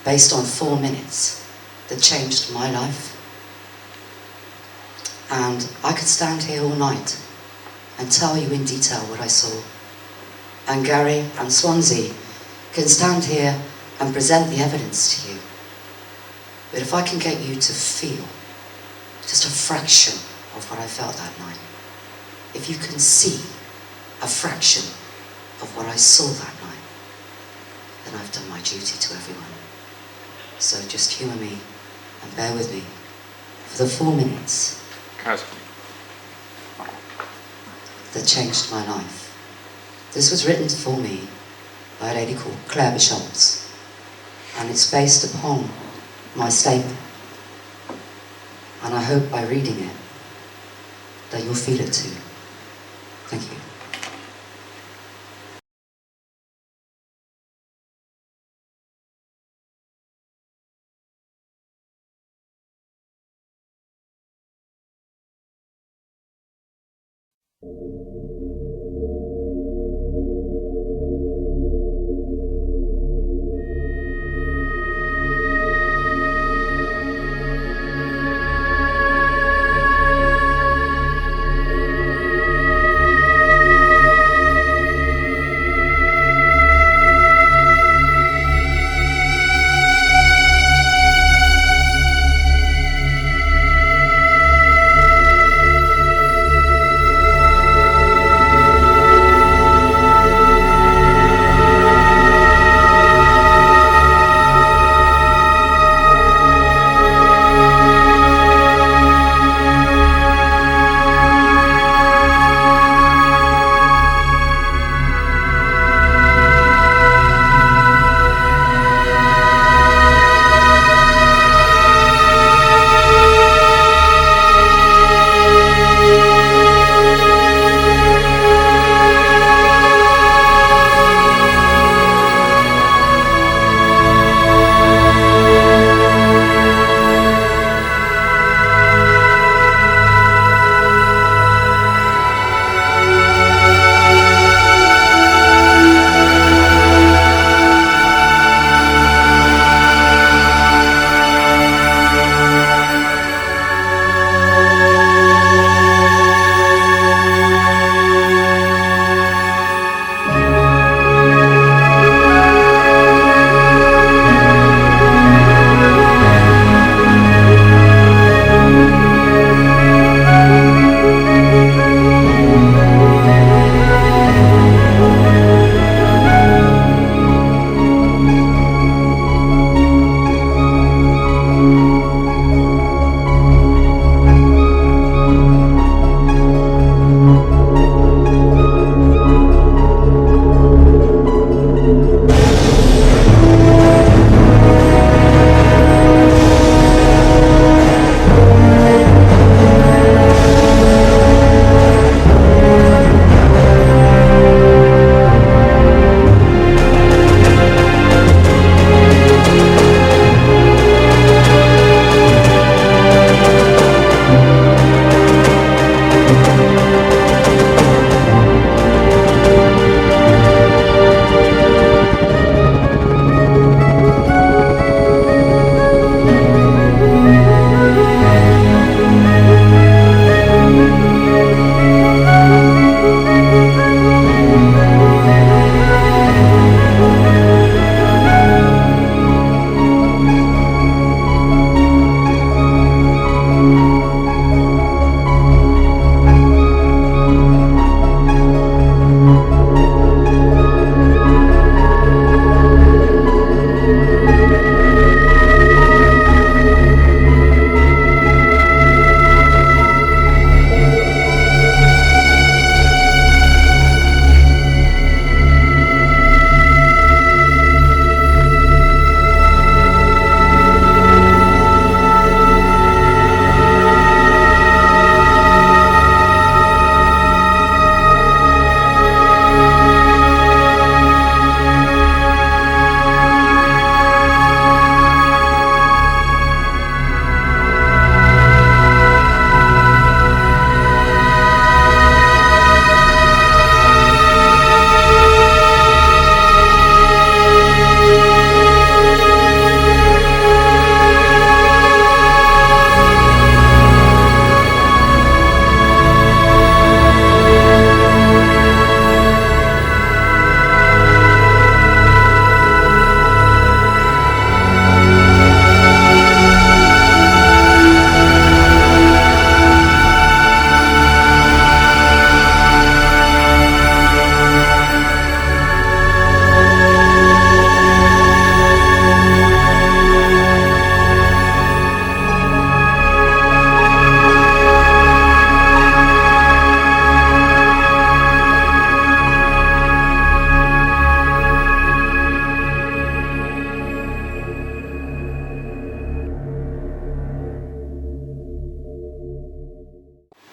based on 4 minutes that changed my life. And I could stand here all night and tell you in detail what I saw. And Gary and Swansea can stand here and present the evidence to you. But if I can get you to feel just a fraction of what I felt that night, if you can see a fraction of what I saw that night, then I've done my duty to everyone. So just humour me and bear with me for the 4 minutes that changed my life. This was written for me by a lady called Claire Buchholz, and it's based upon my statement. And I hope by reading it that you'll feel it too. Thank you.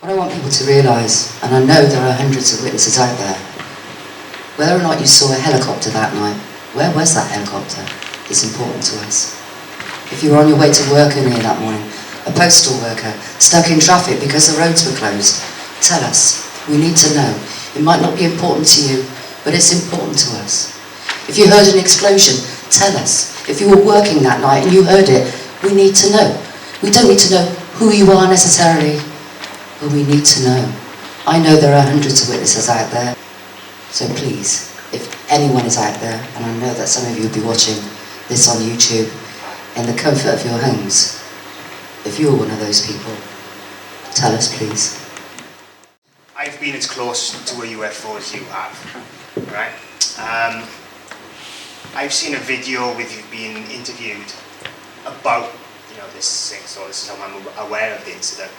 What I want people to realise, and I know there are hundreds of witnesses out there, whether or not you saw a helicopter that night, where was that helicopter, is important to us. If you were on your way to work earlier that morning, a postal worker stuck in traffic because the roads were closed, tell us. We need to know. It might not be important to you, but it's important to us. If you heard an explosion, tell us. If you were working that night and you heard it, we need to know. We don't need to know who you are necessarily, but we need to know. I know there are hundreds of witnesses out there, so please, if anyone is out there, and I know that some of you will be watching this on YouTube, in the comfort of your homes, if you're one of those people, tell us please. I've been as close to a UFO as you have, right? I've seen a video with you being interviewed about, this thing, so this is how I'm aware of the incident.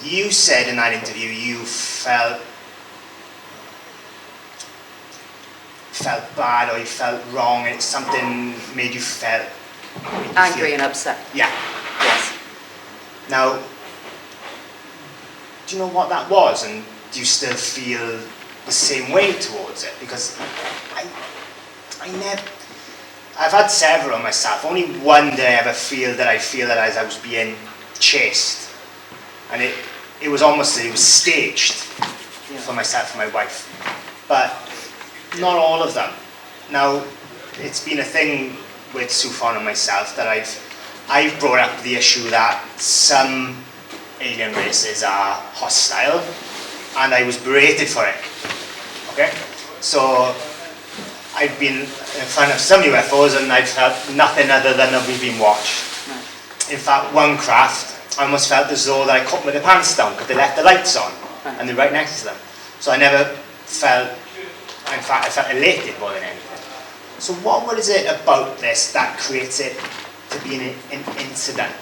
You said in that interview you felt bad or you felt wrong and something made you feel Angry and upset. Yeah. Yes. Now, do you know what that was, and do you still feel the same way towards it? Because I've had several myself. Only one did I ever feel that I was being chased, and it was staged for myself and my wife, but not all of them. Now, it's been a thing with Sufon and myself that I've brought up the issue that some alien races are hostile, and I was berated for it. Okay? So I've been in front of some UFOs and I've felt nothing other than that we've been watched. Right. In fact, one craft, I almost felt as though that I caught with their pants down because they left the lights on, right, and they're right next to them. So I never felt, in fact I felt elated more than anything. So what is it about this that creates it to be an incident?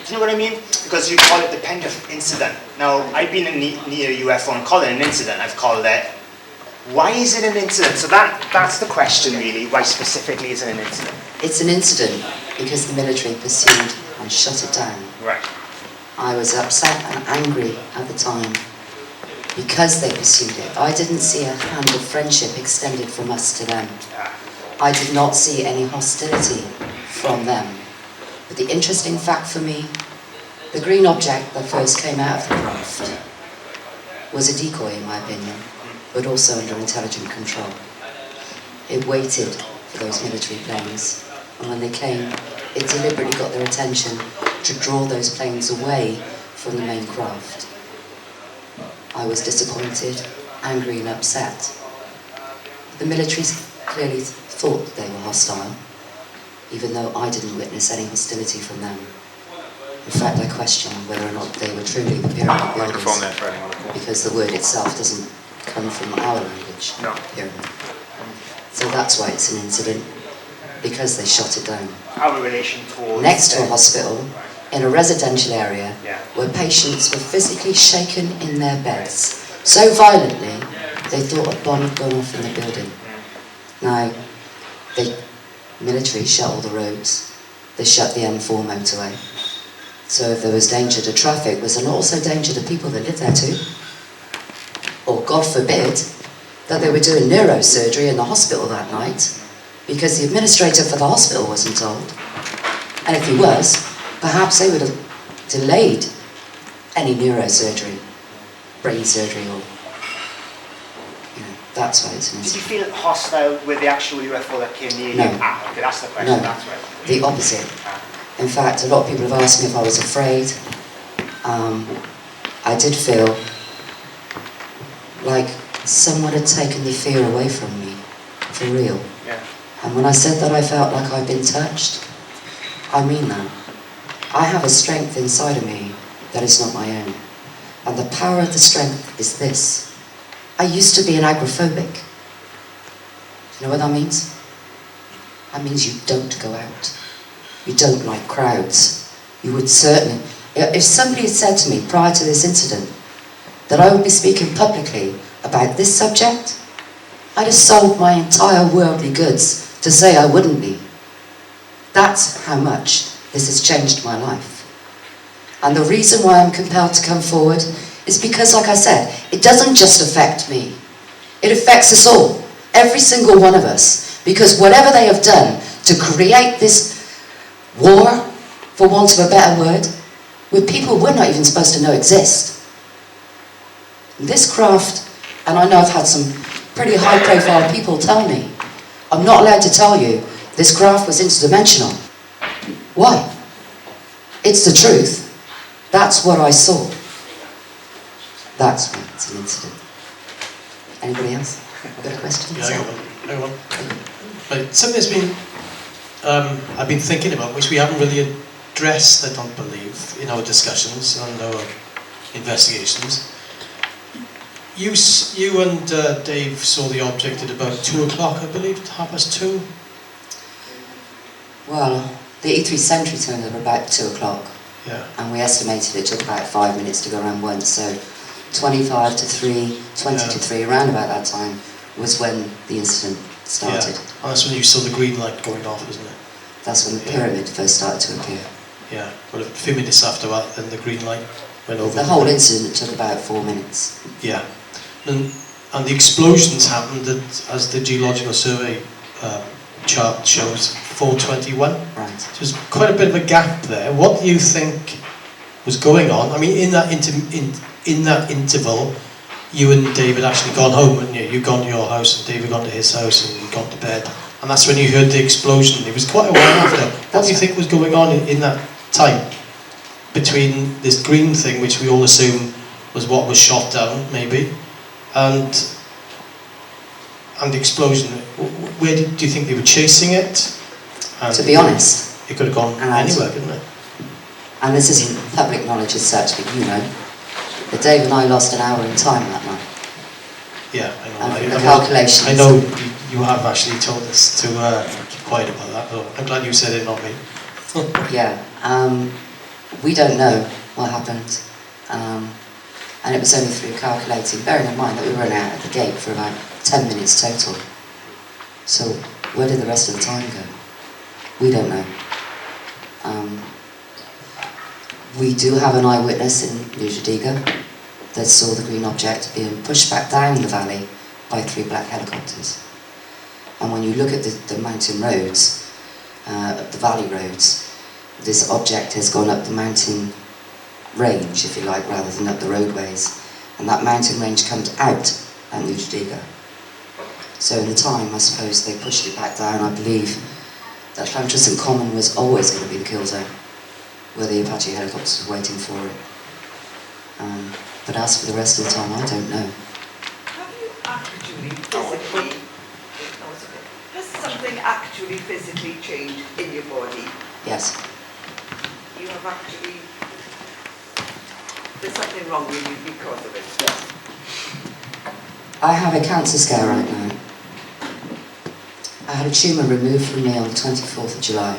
Do you know what I mean? Because you call it the Pentyrch Incident. Now, I've been near a UFO and called it an incident. I've called it, why is it an incident? So that's the question really, why specifically is it an incident? It's an incident because the military pursued and shut it down. Right. I was upset and angry at the time because they pursued it. I didn't see a hand of friendship extended from us to them. I did not see any hostility from them. But the interesting fact for me, the green object that first came out of the craft was a decoy in my opinion, but also under intelligent control. It waited for those military planes, and when they came, it deliberately got their attention to draw those planes away from the main craft. I was disappointed, angry and upset. The military clearly thought they were hostile, even though I didn't witness any hostility from them. In fact, I questioned whether or not they were truly pyramid builders, because the word itself doesn't come from our language, no. Pyramid. So that's why it's an incident, because they shot it down. Our relation towards... Next to a hospital, in a residential area, yeah, where patients were physically shaken in their beds so violently they thought a bomb had gone off in the building. Now, the military shut all the roads. They shut the M4 motorway. So if there was danger to traffic, was there also danger to people that lived there too? Or God forbid, that they were doing neurosurgery in the hospital that night because the administrator for the hospital wasn't told. And if he was, perhaps they would have delayed any neurosurgery, brain surgery, or, that's why it's an incident. Did you feel hostile with the actual UFO that came near you? No. Okay, that's the question, No. that's right. The opposite. In fact, a lot of people have asked me if I was afraid. I did feel like someone had taken the fear away from me, for real. Yeah. And when I said that I felt like I'd been touched, I mean that. I have a strength inside of me that is not my own. And the power of the strength is this. I used to be an agoraphobic. Do you know what that means? That means you don't go out. You don't like crowds. You would certainly... If somebody had said to me prior to this incident that I would be speaking publicly about this subject, I'd have sold my entire worldly goods to say I wouldn't be. That's how much this has changed my life. And the reason why I'm compelled to come forward is because, like I said, it doesn't just affect me. It affects us all, every single one of us, because whatever they have done to create this war, for want of a better word, with people we're not even supposed to know exist. This craft, and I know I've had some pretty high-profile people tell me, I'm not allowed to tell you, this craft was interdimensional. Why? It's the truth. That's what I saw. That's why it's an incident. Anybody else? I've got a question. Yeah, I got one. Right, something that's been, I've been thinking about, which we haven't really addressed, I don't believe, in our discussions and our investigations. You and Dave saw the object at about 2 o'clock, I believe, 2:30. Well, the E3 Sentry turned up about 2 o'clock. Yeah. And we estimated it took about 5 minutes to go around once, so 25 to 3, 20 to 3, around about that time was when the incident started. Yeah. And that's when you saw the green light going off, isn't it? That's when the pyramid first started to appear. Yeah. Well, a few minutes after that, then the green light went over. The whole incident took about 4 minutes. Yeah. And the explosions happened as the geological survey chart shows, 4:21. Right. So there's quite a bit of a gap there. What do you think was going on? I mean, in that interval, you and David actually gone home, hadn't you? You'd gone to your house, and David gone to his house, and you'd gone to bed. And that's when you heard the explosion. It was quite a while after. What do you think was going on in that time between this green thing, which we all assume was what was shot down, maybe, and the explosion? Where do you think they were chasing it? And to be honest, it could have gone anywhere, couldn't it? And this isn't public knowledge as such, but you know, that Dave and I lost an hour in time that night. Yeah, I know. And the calculations. I know you have actually told us to keep quiet about that, but I'm glad you said it, not me. Yeah, we don't know what happened, and it was only through calculating, bearing in mind that we ran out at the gate for about 10 minutes total. So where did the rest of the time go? We don't know. We do have an eyewitness in Lujadiga that saw the green object being pushed back down the valley by 3 black helicopters. And when you look at the mountain roads, the valley roads, this object has gone up the mountain range, if you like, rather than up the roadways. And that mountain range comes out at Lujadiga. So in the time, I suppose, they pushed it back down. I believe that Llantrisant Common was always going to be the kill zone, where the Apache helicopters were waiting for it. But as for the rest of the time, I don't know. Have you actually physically, has something actually physically changed in your body? Yes. You have actually, there's something wrong with you because of it? Yes. I have a cancer scare right now. I had a tumour removed from me on the 24th of July.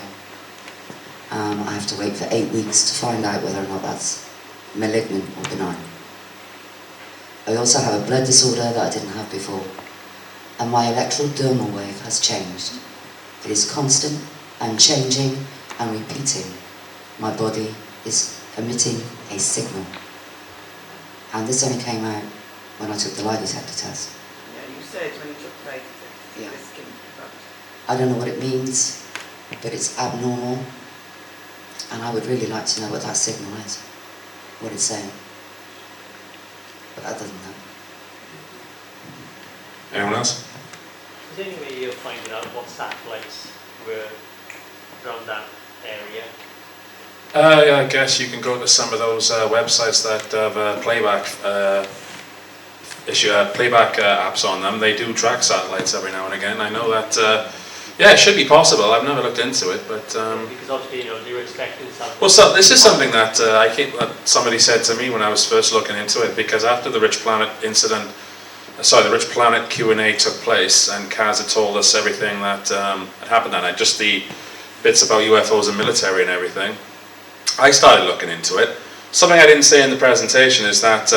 I have to wait for 8 weeks to find out whether or not that's malignant or benign. I also have a blood disorder that I didn't have before, and my electrodermal wave has changed. It is constant and changing and repeating. My body is emitting a signal. And this only came out when I took the lie detector test. Yeah, you said when you took the lie detector. Yeah. This came about. I don't know what it means, but it's abnormal. And I would really like to know what that signal is, what it's saying. But that doesn't know. Anyone else? Is there any way you're finding out what satellites were around that area? Yeah, I guess you can go to some of those websites that have playback apps on them. They do track satellites every now and again. I know that. Yeah, it should be possible. I've never looked into it, but. Because obviously, you know, you were expecting something. Well, so this is something that somebody said to me when I was first looking into it, because after the Rich Planet incident, the Rich Planet Q&A took place, and Caz had told us everything that had happened that night, just the bits about UFOs and military and everything. I started looking into it. Something I didn't say in the presentation is that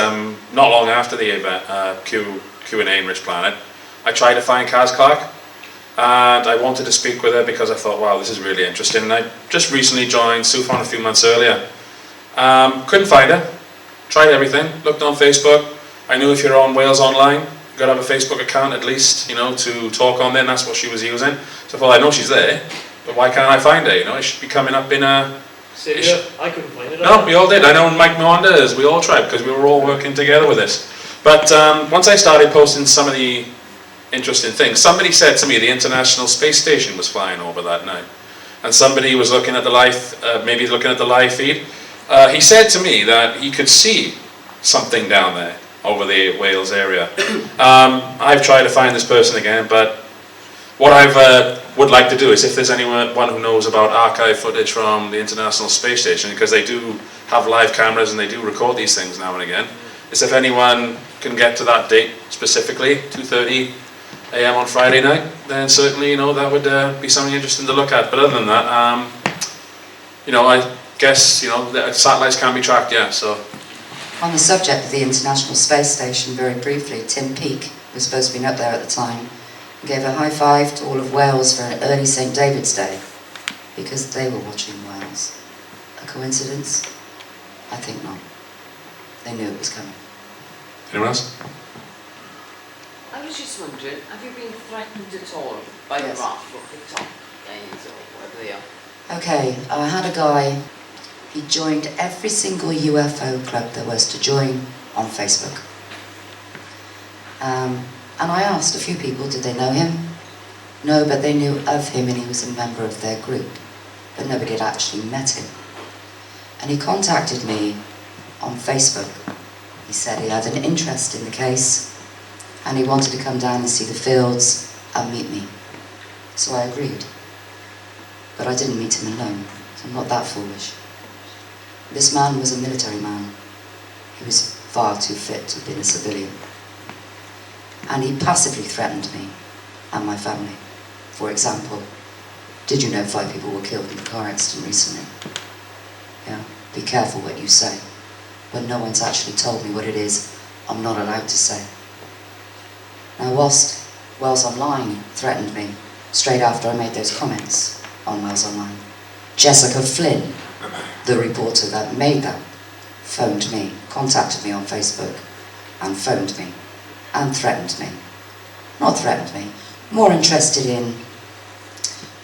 not long after the event, Q&A in Rich Planet, I tried to find Caz Clarke. And I wanted to speak with her because I thought, wow, this is really interesting. And I just recently joined SUFON a few months earlier. Couldn't find her. Tried everything. Looked on Facebook. I knew if you're on Wales Online, you've got to have a Facebook account at least, you know, to talk on there, and that's what she was using. So I thought, I know she's there, but why can't I find her? You know, it should be coming up in a... I couldn't find it. No, we all did. I know Mike Maunder, we all tried, because we were all working together with this. But once I started posting some of the interesting things, somebody said to me the International Space Station was flying over that night. And somebody was looking at the live, maybe looking at the live feed. He said to me that he could see something down there over the Wales area. I've tried to find this person again, but what I would like to do is, if there's anyone who knows about archive footage from the International Space Station, because they do have live cameras and they do record these things now and again, is if anyone can get to that date specifically, 2:30 a.m. on Friday night, then certainly, you know, that would be something interesting to look at. But other than that, you know, I guess, you know, the satellites can't be tracked yet, so. On the subject of the International Space Station, very briefly, Tim Peake was supposed to be up there at the time, and gave a high five to all of Wales for an early St. David's Day, because they were watching Wales. A coincidence? I think not. They knew it was coming. Anyone else? I was just wondering, have you been threatened at all by the RAF or the top gangs or whatever they are? Okay, I had a guy, he joined every single UFO club there was to join on Facebook. And I asked a few people, did they know him? No, but they knew of him and he was a member of their group, but nobody had actually met him. And he contacted me on Facebook. He said he had an interest in the case and he wanted to come down and see the fields and meet me. So I agreed. But I didn't meet him alone, so I'm not that foolish. This man was a military man. He was far too fit to have been a civilian. And he passively threatened me and my family. For example, did you know 5 people were killed in a car accident recently? Yeah, be careful what you say. When no one's actually told me what it is, I'm not allowed to say. Now, whilst Wales Online threatened me straight after I made those comments on Wales Online, Jessica Flynn, the reporter that made that, phoned me, contacted me on Facebook, and phoned me, and threatened me. Not threatened me, more interested in,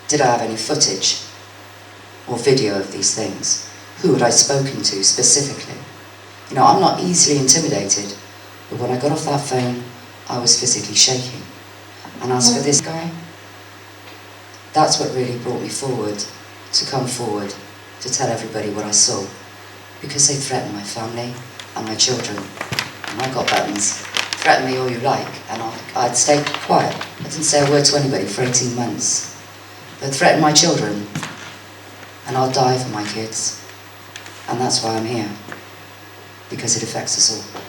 did I have any footage or video of these things? Who had I spoken to specifically? You know, I'm not easily intimidated, but when I got off that phone, I was physically shaking. And as for this guy, that's what really brought me forward, to come forward, to tell everybody what I saw. Because they threatened my family and my children. And I got buttons. Threaten me all you like, and I'd stay quiet. I didn't say a word to anybody for 18 months. But threaten my children, and I'll die for my kids. And that's why I'm here. Because it affects us all.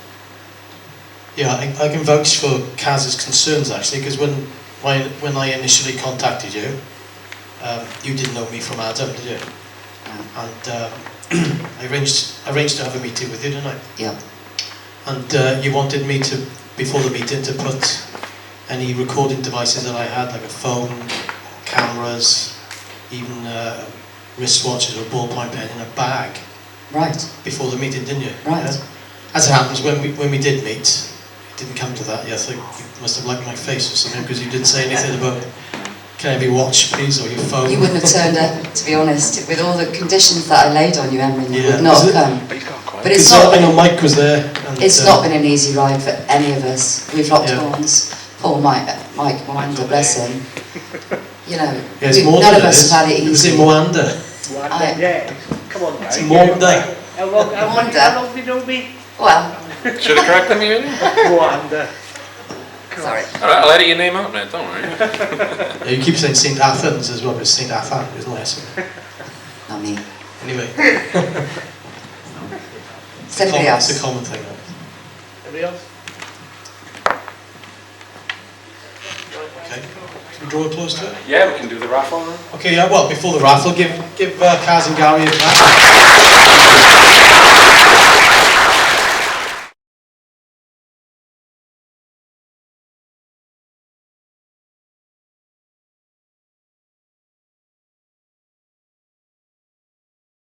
Yeah, I can vouch for Caz's concerns actually, because when I initially contacted you, you didn't know me from Adam, did you? And I arranged to have a meeting with you, didn't I? Yeah. And you wanted me to, before the meeting, to put any recording devices that I had, like a phone, cameras, even wristwatches or a ballpoint pen in a bag. Right. Before the meeting, didn't you? Right. Yeah? As it happens, when we did meet, it didn't come to that. Yeah, I think you must have liked my face or something, because you didn't say anything about, can I have your watch, please, or your phone? You wouldn't have turned up, to be honest, with all the conditions that I laid on you, Emlyn. You would not have come. But it's not. I know Mike was there. And, it's not been an easy ride for any of us. We've locked horns. Poor Mike Maunder, bless him. You know, none of us have had it easy. It was in Maunder. Yeah, come on, It's Maunder. How long have you known me? Well. Should have corrected me earlier. Maunder. Sorry. Alright, I'll edit your name out, mate, don't worry. Yeah, you keep saying St. Athens as well, but it's St. Athan, isn't it? Not me. Anyway. Somebody else. It's a common thing. Anybody else? Okay. Should we draw a close to it? Yeah, we can do the raffle now. Okay, yeah, well, before the raffle, give Caz and Gary a clap.